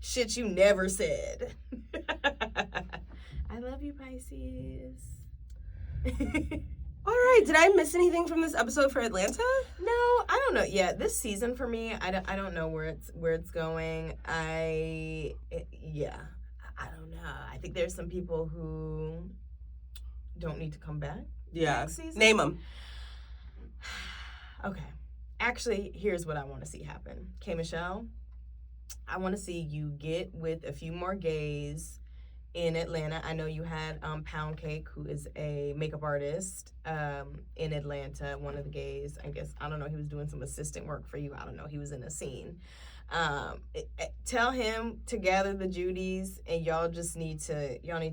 Shit you never said. I love you, Pisces. All right. Did I miss anything from this episode for Atlanta? No, I don't know. Yeah, this season for me, I don't know where it's going. I don't know. I think there's some people who don't need to come back. Yeah. Next season. Name them. Okay. Actually, here's what I want to see happen. K. Michelle, I want to see you get with a few more gays in Atlanta. I know you had Pound Cake, who is a makeup artist in Atlanta, one of the gays. I guess, I don't know, he was doing some assistant work for you. I don't know, he was in a scene. Tell him to gather the Judys, and y'all need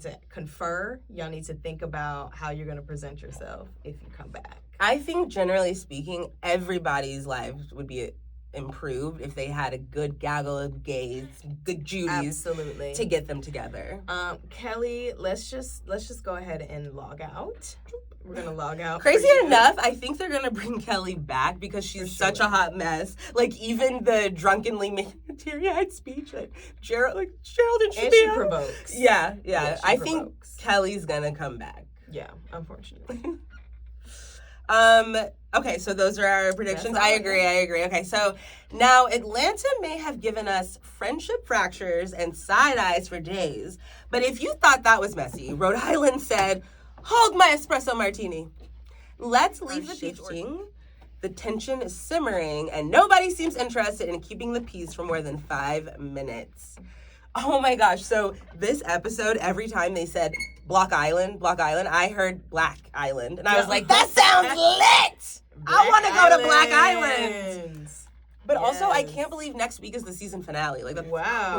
to confer. Y'all need to think about how you're going to present yourself if you come back. I think, generally speaking, everybody's lives would be improved if they had a good gaggle of gays, good Judies, Absolutely. to get them together. Kelly, let's just go ahead and log out. We're gonna log out. Crazy enough, I think they're gonna bring Kelly back because she's such a hot mess. Like, even the drunkenly making a teary-eyed speech that Gerald and she provokes. Yeah. I provokes. think Kelly's gonna come back. Yeah, unfortunately. Okay, so those are our predictions. I agree. Okay, so now Atlanta may have given us friendship fractures and side eyes for days, but if you thought that was messy, Rhode Island said, hold my espresso martini. Let's leave the shifting. The tension is simmering, and nobody seems interested in keeping the peace for more than 5 minutes. Oh my gosh, so this episode, every time they said Block Island, I heard Black Island. And I was like, that sounds lit! I want to go to Black Island! But also, I can't believe next week is the season finale. Like, that's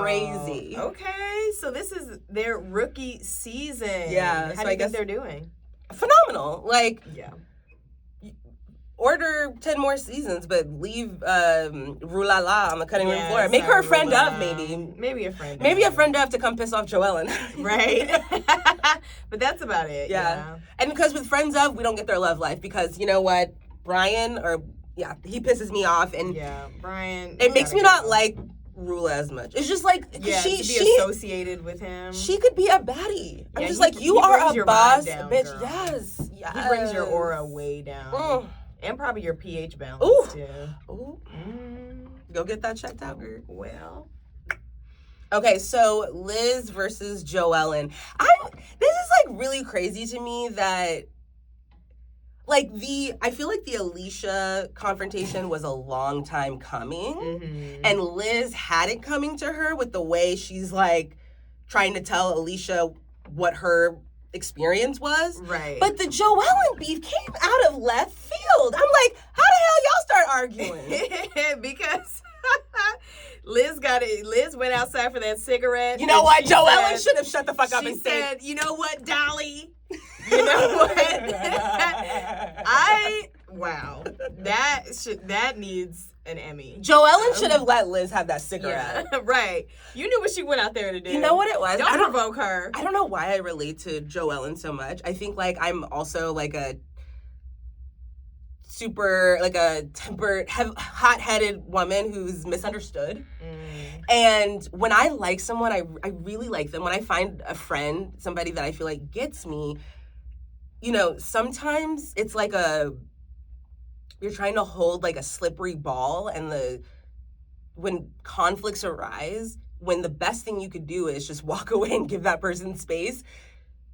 crazy. Okay, so this is their rookie season. Yeah. How do you think they're doing? Phenomenal. Like, order 10 more seasons, but leave Rulala on the cutting room floor. Make her a friend of, maybe. Maybe a friend Maybe a friend of to come piss off Joellen. Right. But that's about it. Yeah. And because with friends of, we don't get their love life because, you know what? Brian, he pisses me off. And Brian. It makes me not like Rula as much. It's just like, she associated with him. She could be a baddie. I'm just like, you are a boss, down, bitch. Girl. Yes. He brings your aura way down. And probably your pH balance, too. Ooh. Go get that checked out, girl. Well. Okay, so Liz versus Joellen. This is, like, really crazy to me that, like, I feel like the Alicia confrontation was a long time coming. Mm-hmm. And Liz had it coming to her with the way she's, like, trying to tell Alicia what her experience was. Right. But the Joellen beef came out of left field. I'm like, how the hell y'all start arguing? Because Liz went outside for that cigarette. You know what? Joellen should have shut the fuck up and said, you know what, Dolly? You know what? Wow. That needs an Emmy. Joellen should have let Liz have that cigarette. Yeah, right. You knew what she went out there to do. You know what it was? Don't provoke her. I don't know why I relate to Joellen so much. I think, like, I'm also, like, a super, like, a tempered, hot-headed woman who's misunderstood. And when I like someone, I really like them. When I find a friend, somebody that I feel like gets me, you know, sometimes it's like you're trying to hold like a slippery ball, and when conflicts arise, when the best thing you could do is just walk away and give that person space,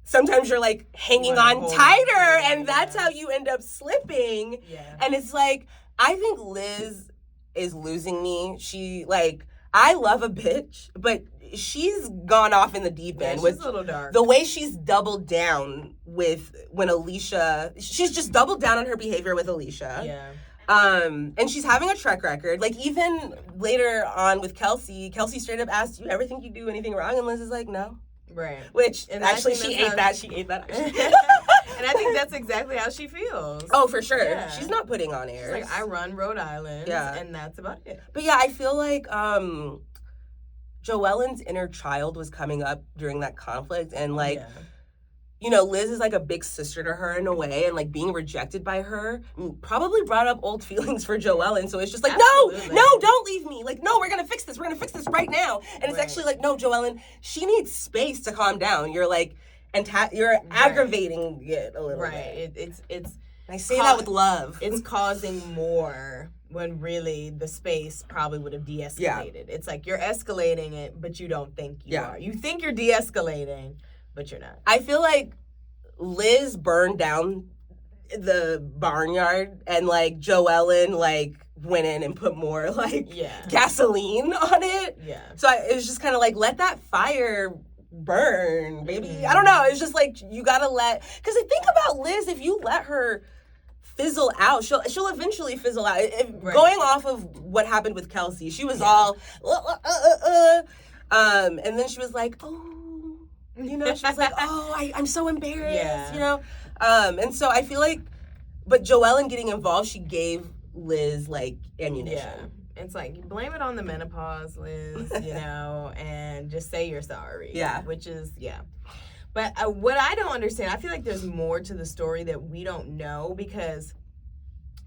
sometimes you're like hanging on tighter, and that's how you end up slipping. And it's like, I think Liz is losing me. She, like, I love a bitch, but she's gone off in the deep end. She's a little dark. The way she's doubled down when Alicia, she's just doubled down on her behavior with Alicia. Yeah. And she's having a track record. Like, even later on with Kelsey straight up asked, you ever think you do anything wrong? And Liz is like, no. Right. Which, and actually, she ate that. And I think that's exactly how she feels. Oh, for sure. Yeah. She's not putting on airs. She's like, I run Rhode Island, and that's about it. But yeah, I feel like Joellen's inner child was coming up during that conflict, and like, you know, Liz is like a big sister to her in a way, and like being rejected by her probably brought up old feelings for Joellen. So it's just like, no, don't leave me. Like, no, we're gonna fix this. We're gonna fix this right now. And it's actually like, no, Joellen, she needs space to calm down. You're like, you're aggravating it a little bit. It's. I say that with love. It's causing more when really the space probably would have de-escalated. Yeah. It's like you're escalating it, but you don't think you are. You think you're de-escalating, but you're not. I feel like Liz burned down the barnyard, and like Joellen like went in and put more like gasoline on it. Yeah. So it was just kind of like, let that fire burn, baby. I don't know. It's just like, you gotta because I think about Liz, if you let her fizzle out, she'll eventually fizzle out. Going off of what happened with Kelsey, she was all and then she was like, oh, you know, she was like, oh, I'm so embarrassed, you know. And so I feel like, but Joellen getting involved, she gave Liz like ammunition. It's like, blame it on the menopause, Liz, and just say you're sorry. Yeah. Which is, yeah. But what I don't understand, I feel like there's more to the story that we don't know, because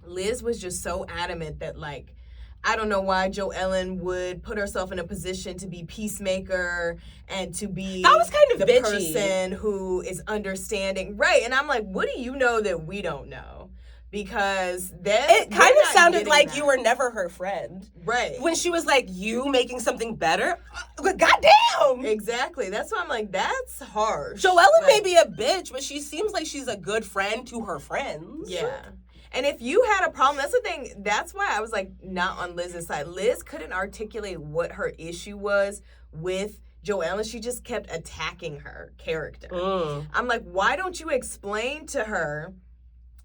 Liz was just so adamant that, like, I don't know why Joellen would put herself in a position to be peacemaker and to be that was kind of the bitchy. person who is understanding. Right. And I'm like, what do you know that we don't know? Because it kind of sounded like you were never her friend. Right. When she was like, you making something better? Goddamn! Exactly. That's why I'm like, that's harsh. Joellen may be a bitch, but she seems like she's a good friend to her friends. Yeah. And if you had a problem, that's the thing. That's why I was like not on Liz's side. Liz couldn't articulate what her issue was with Joellen. She just kept attacking her character. I'm like, why don't you explain to her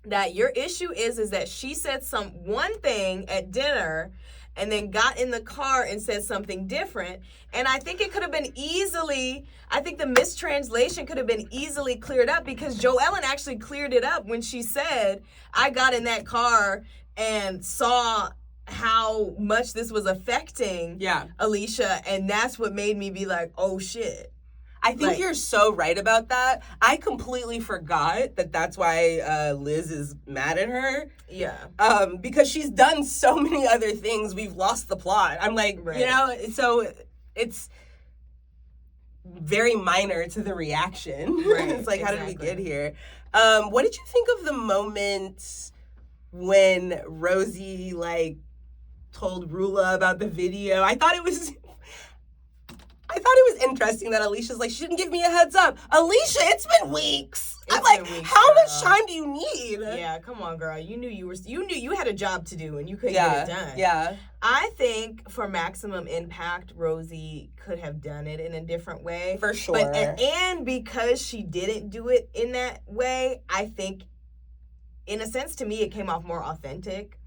that your issue is that she said one thing at dinner and then got in the car and said something different. And I think it could have been I think the mistranslation could have been easily cleared up, because Joellen actually cleared it up when she said, I got in that car and saw how much this was affecting Alicia, and that's what made me be like, oh shit. I think you're so right about that. I completely forgot that that's why Liz is mad at her. Yeah. Because she's done so many other things. We've lost the plot. I'm like, so it's very minor to the reaction. Right, it's like, how did we get here? What did you think of the moment when Rosie, like, told Rula about the video? I thought it was interesting that Alicia's like, she didn't give me a heads up. Alicia, it's been weeks. I'm like, how much time do you need? Yeah, come on, girl. You knew you had a job to do and you couldn't get it done. Yeah. I think for maximum impact, Rosie could have done it in a different way. For sure. And because she didn't do it in that way, I think, in a sense, to me, it came off more authentic.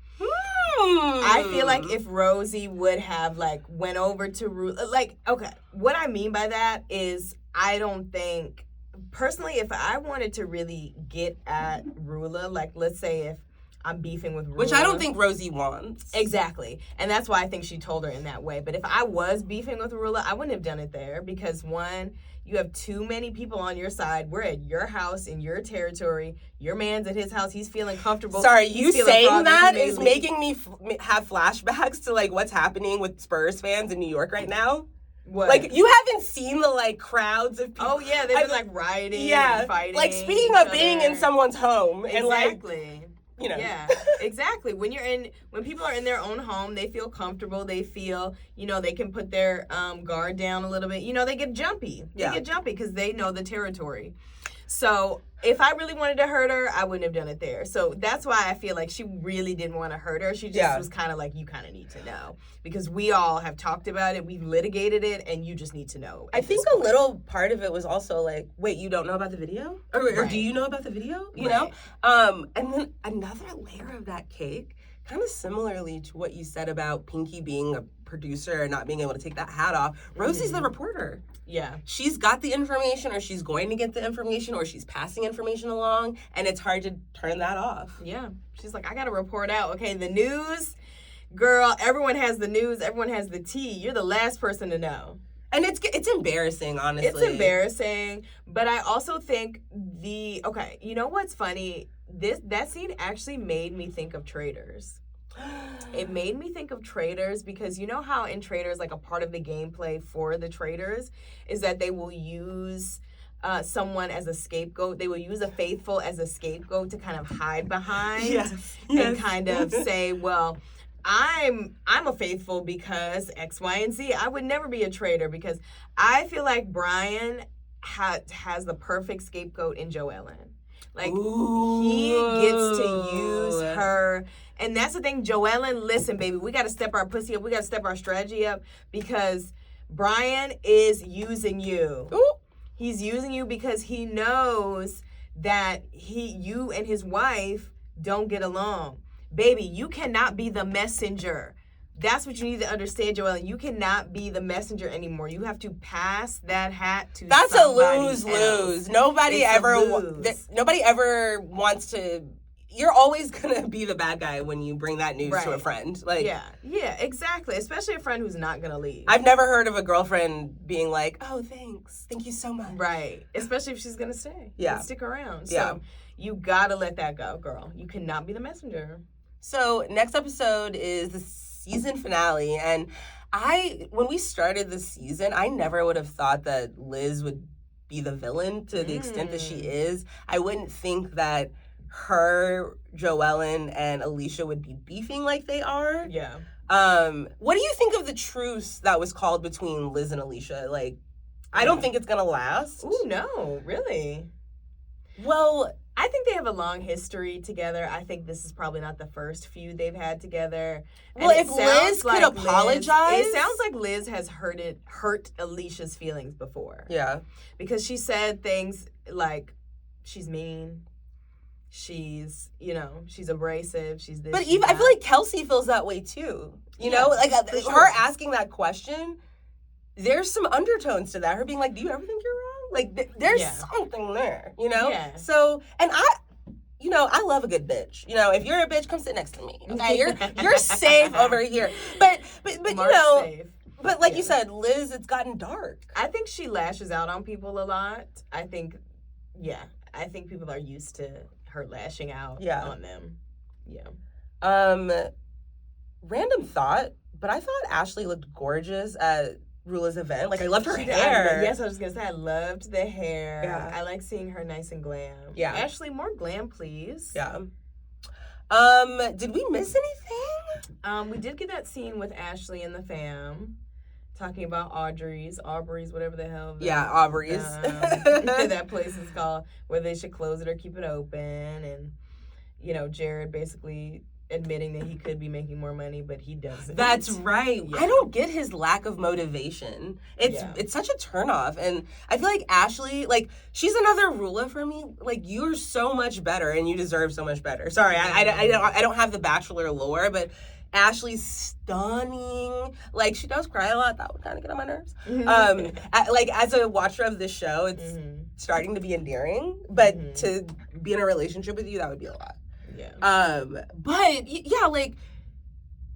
I feel like if Rosie would have, like, went over to Rula, like, okay, what I mean by that is I don't think, personally, if I wanted to really get at Rula, like, let's say if I'm beefing with Rula. Which I don't think Rosie wants. Exactly. And that's why I think she told her in that way. But if I was beefing with Rula, I wouldn't have done it there, because, one, you have too many people on your side. We're at your house, in your territory. Your man's at his house. He's feeling comfortable. Sorry, you saying that is making me have flashbacks to, like, what's happening with Spurs fans in New York right now. What? Like, you haven't seen the, like, crowds of people. Oh, yeah, they've been, like, rioting and fighting. Like, speaking of being in someone's home. Exactly. And, like, you know. Yeah, exactly. When people are in their own home, they feel comfortable. They feel, they can put their guard down a little bit. They get jumpy. They get jumpy because they know the territory. So if I really wanted to hurt her, I wouldn't have done it there. So that's why I feel like she really didn't want to hurt her. She just was kind of like, you kind of need to know. Because we all have talked about it. We've litigated it. And you just need to know. I think a little part of it was also like, wait, you don't know about the video? Or do you know about the video? You know? And then another layer of that cake, kind of similarly to what you said about Pinky being a producer and not being able to take that hat off. Rosie's the reporter. Yeah. She's got the information, or she's going to get the information, or she's passing information along, and it's hard to turn that off. Yeah. She's like, I got to report out. Okay, the news, girl, everyone has the news, everyone has the tea. You're the last person to know. And it's embarrassing, honestly. It's embarrassing, but I also think you know what's funny? That scene actually made me think of Traitors. It made me think of Traitors because you know how in Traitors, like, a part of the gameplay for the Traitors is that they will use someone as a scapegoat. They will use a faithful as a scapegoat to kind of hide behind and kind of say, well, I'm a faithful because X, Y, and Z. I would never be a traitor, because I feel like Brian has the perfect scapegoat in Joellen. Like, he gets to use her. And that's the thing, Joellen, listen, baby, we got to step our pussy up. We got to step our strategy up, because Brian is using you. Ooh. He's using you because he knows that you and his wife don't get along. Baby, you cannot be the messenger. That's what you need to understand, Joellen. You cannot be the messenger anymore. You have to pass that hat to somebody else. Nobody ever wants to you're always gonna be the bad guy when you bring that news to a friend. Like, yeah, exactly. Especially a friend who's not gonna leave. I've never heard of a girlfriend being like, "Oh, thank you so much." Right. Especially if she's gonna stay. Yeah. And stick around. Yeah. So you gotta let that go, girl. You cannot be the messenger. So next episode is the season finale, and when we started this season, I never would have thought that Liz would be the villain to the extent that she is. I wouldn't think that her, Joellen, and Alicia would be beefing like they are. Yeah. What do you think of the truce that was called between Liz and Alicia? Like, I don't think it's gonna last. Ooh, no, really? Well, I think they have a long history together. I think this is probably not the first feud they've had together. Well, if Liz could apologize. It sounds like Liz has hurt Alicia's feelings before. Yeah. Because she said things like she's mean, she's abrasive, she's this. But even I feel like Kelsey feels that way too. You know, like her asking that question, there's some undertones to that. Her being like, "Do you ever think you're wrong?" Like, there's something there, you know? Yeah. So, and I love a good bitch. You know, if you're a bitch, come sit next to me. Okay, you're safe over here. But Mark's safe. But like you said, Liz, it's gotten dark. I think she lashes out on people a lot. I think people are used to her lashing out on them. Yeah. Random thought, but I thought Ashley looked gorgeous at Rula's event. Like, I loved her hair. Yes, I was gonna say I loved the hair. Yeah. I like seeing her nice and glam. Yeah. Ashley, more glam, please. Yeah. Did we miss anything? We did get that scene with Ashley and the fam talking about Aubrey's, whatever the hell. Aubrey's. That place is called, where they should close it or keep it open. And, Jared basically admitting that he could be making more money, but he doesn't. That's right. Yeah. I don't get his lack of motivation. It's such a turnoff. And I feel like Ashley, like, she's another Rula for me. Like, you're so much better and you deserve so much better. Sorry, I don't have the Bachelor lore, but Ashley's stunning. Like, she does cry a lot. That would kind of get on my nerves. Like, as a watcher of this show, it's starting to be endearing. But to be in a relationship with you, that would be a lot. Yeah. But yeah, like,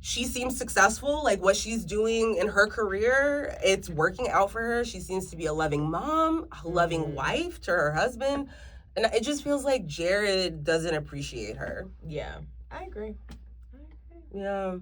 she seems successful. Like, what she's doing in her career, it's working out for her. She seems to be a loving mom, a loving wife to her husband. And it just feels like Jared doesn't appreciate her. Yeah, I agree. Yeah.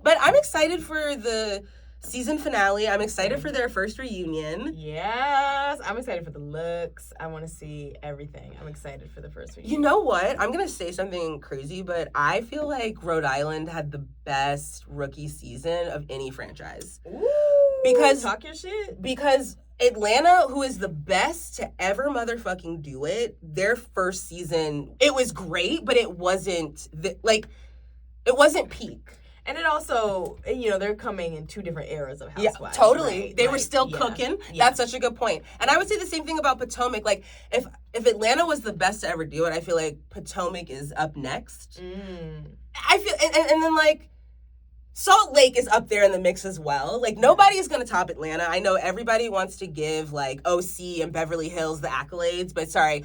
But I'm excited for the season finale. I'm excited for their first reunion. Yes. I'm excited for the looks. I want to see everything. I'm excited for the first reunion. You know what? I'm going to say something crazy, but I feel like Rhode Island had the best rookie season of any franchise. Ooh, talk your shit. Because Atlanta, who is the best to ever motherfucking do it, their first season, it was great, but it wasn't, it wasn't peak. And it also, they're coming in two different eras of Housewives. Yeah, totally. Right? They were still cooking. Yeah. That's such a good point. And I would say the same thing about Potomac. Like, if Atlanta was the best to ever do it, I feel like Potomac is up next. I feel, and then, like, Salt Lake is up there in the mix as well. Like, nobody is going to top Atlanta. I know everybody wants to give, like, OC and Beverly Hills the accolades, but sorry.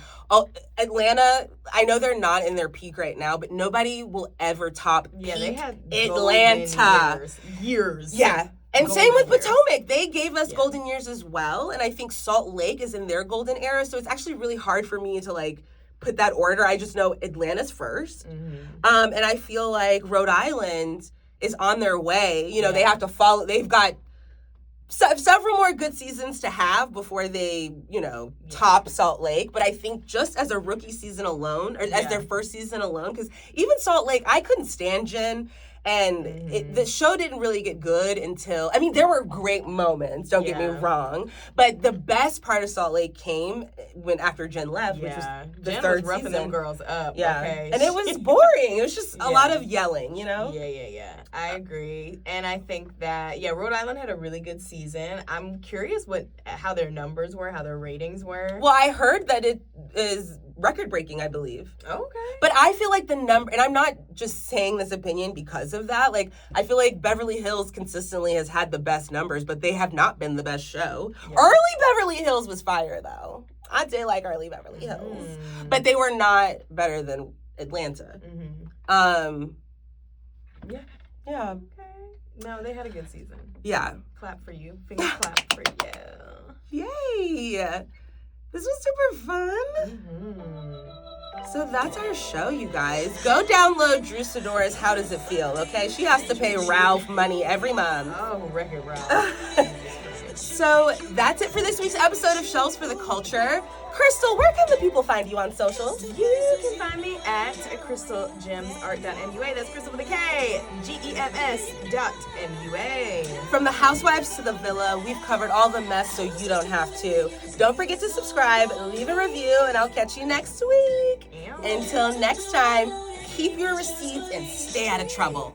Atlanta, I know they're not in their peak right now, but nobody will ever top peak they had Atlanta. Years. Yeah. And same with years. Potomac. They gave us golden years as well, and I think Salt Lake is in their golden era, so it's actually really hard for me to, like, put that order. I just know Atlanta's first. And I feel like Rhode Island is on their way. They have to follow. They've got several more good seasons to have before they, top Salt Lake. But I think just as a rookie season alone, or as their first season alone, because even Salt Lake, I couldn't stand Jen. And the show didn't really get good until, I mean, there were great moments, don't get me wrong, but the best part of Salt Lake came after Jen left, which was the Jen third was roughing season. them girls up. Yeah. Okay. And it was boring. It was just a lot of yelling, Yeah. I agree. And I think that, Rhode Island had a really good season. I'm curious how their numbers were, how their ratings were. Well, I heard that it is record-breaking, I believe. Okay. But I feel like the number, and I'm not just saying this opinion because of that, like, I feel like Beverly Hills consistently has had the best numbers, but they have not been the best show. Yeah. Early Beverly Hills was fire, though. I did like early Beverly Hills. But they were not better than Atlanta. Mm-hmm. Yeah. Yeah. Okay. No, they had a good season. Yeah. Clap for you. Finger clap for you. Yay! This was super fun. Mm-hmm. So that's our show, you guys. Go download Drew Sidora's How Does It Feel, okay? She has to pay Ralph money every month. Oh, record Ralph. So that's it for this week's episode of Shelbz for the Culture. Krystal, where can the people find you on socials? You can find me at crystalgemsart.mua. That's Krystal with a K. GEMS.MUA. From the Housewives to the Villa, we've covered all the mess so you don't have to. Don't forget to subscribe, leave a review, and I'll catch you next week. Until next time, keep your receipts and stay out of trouble.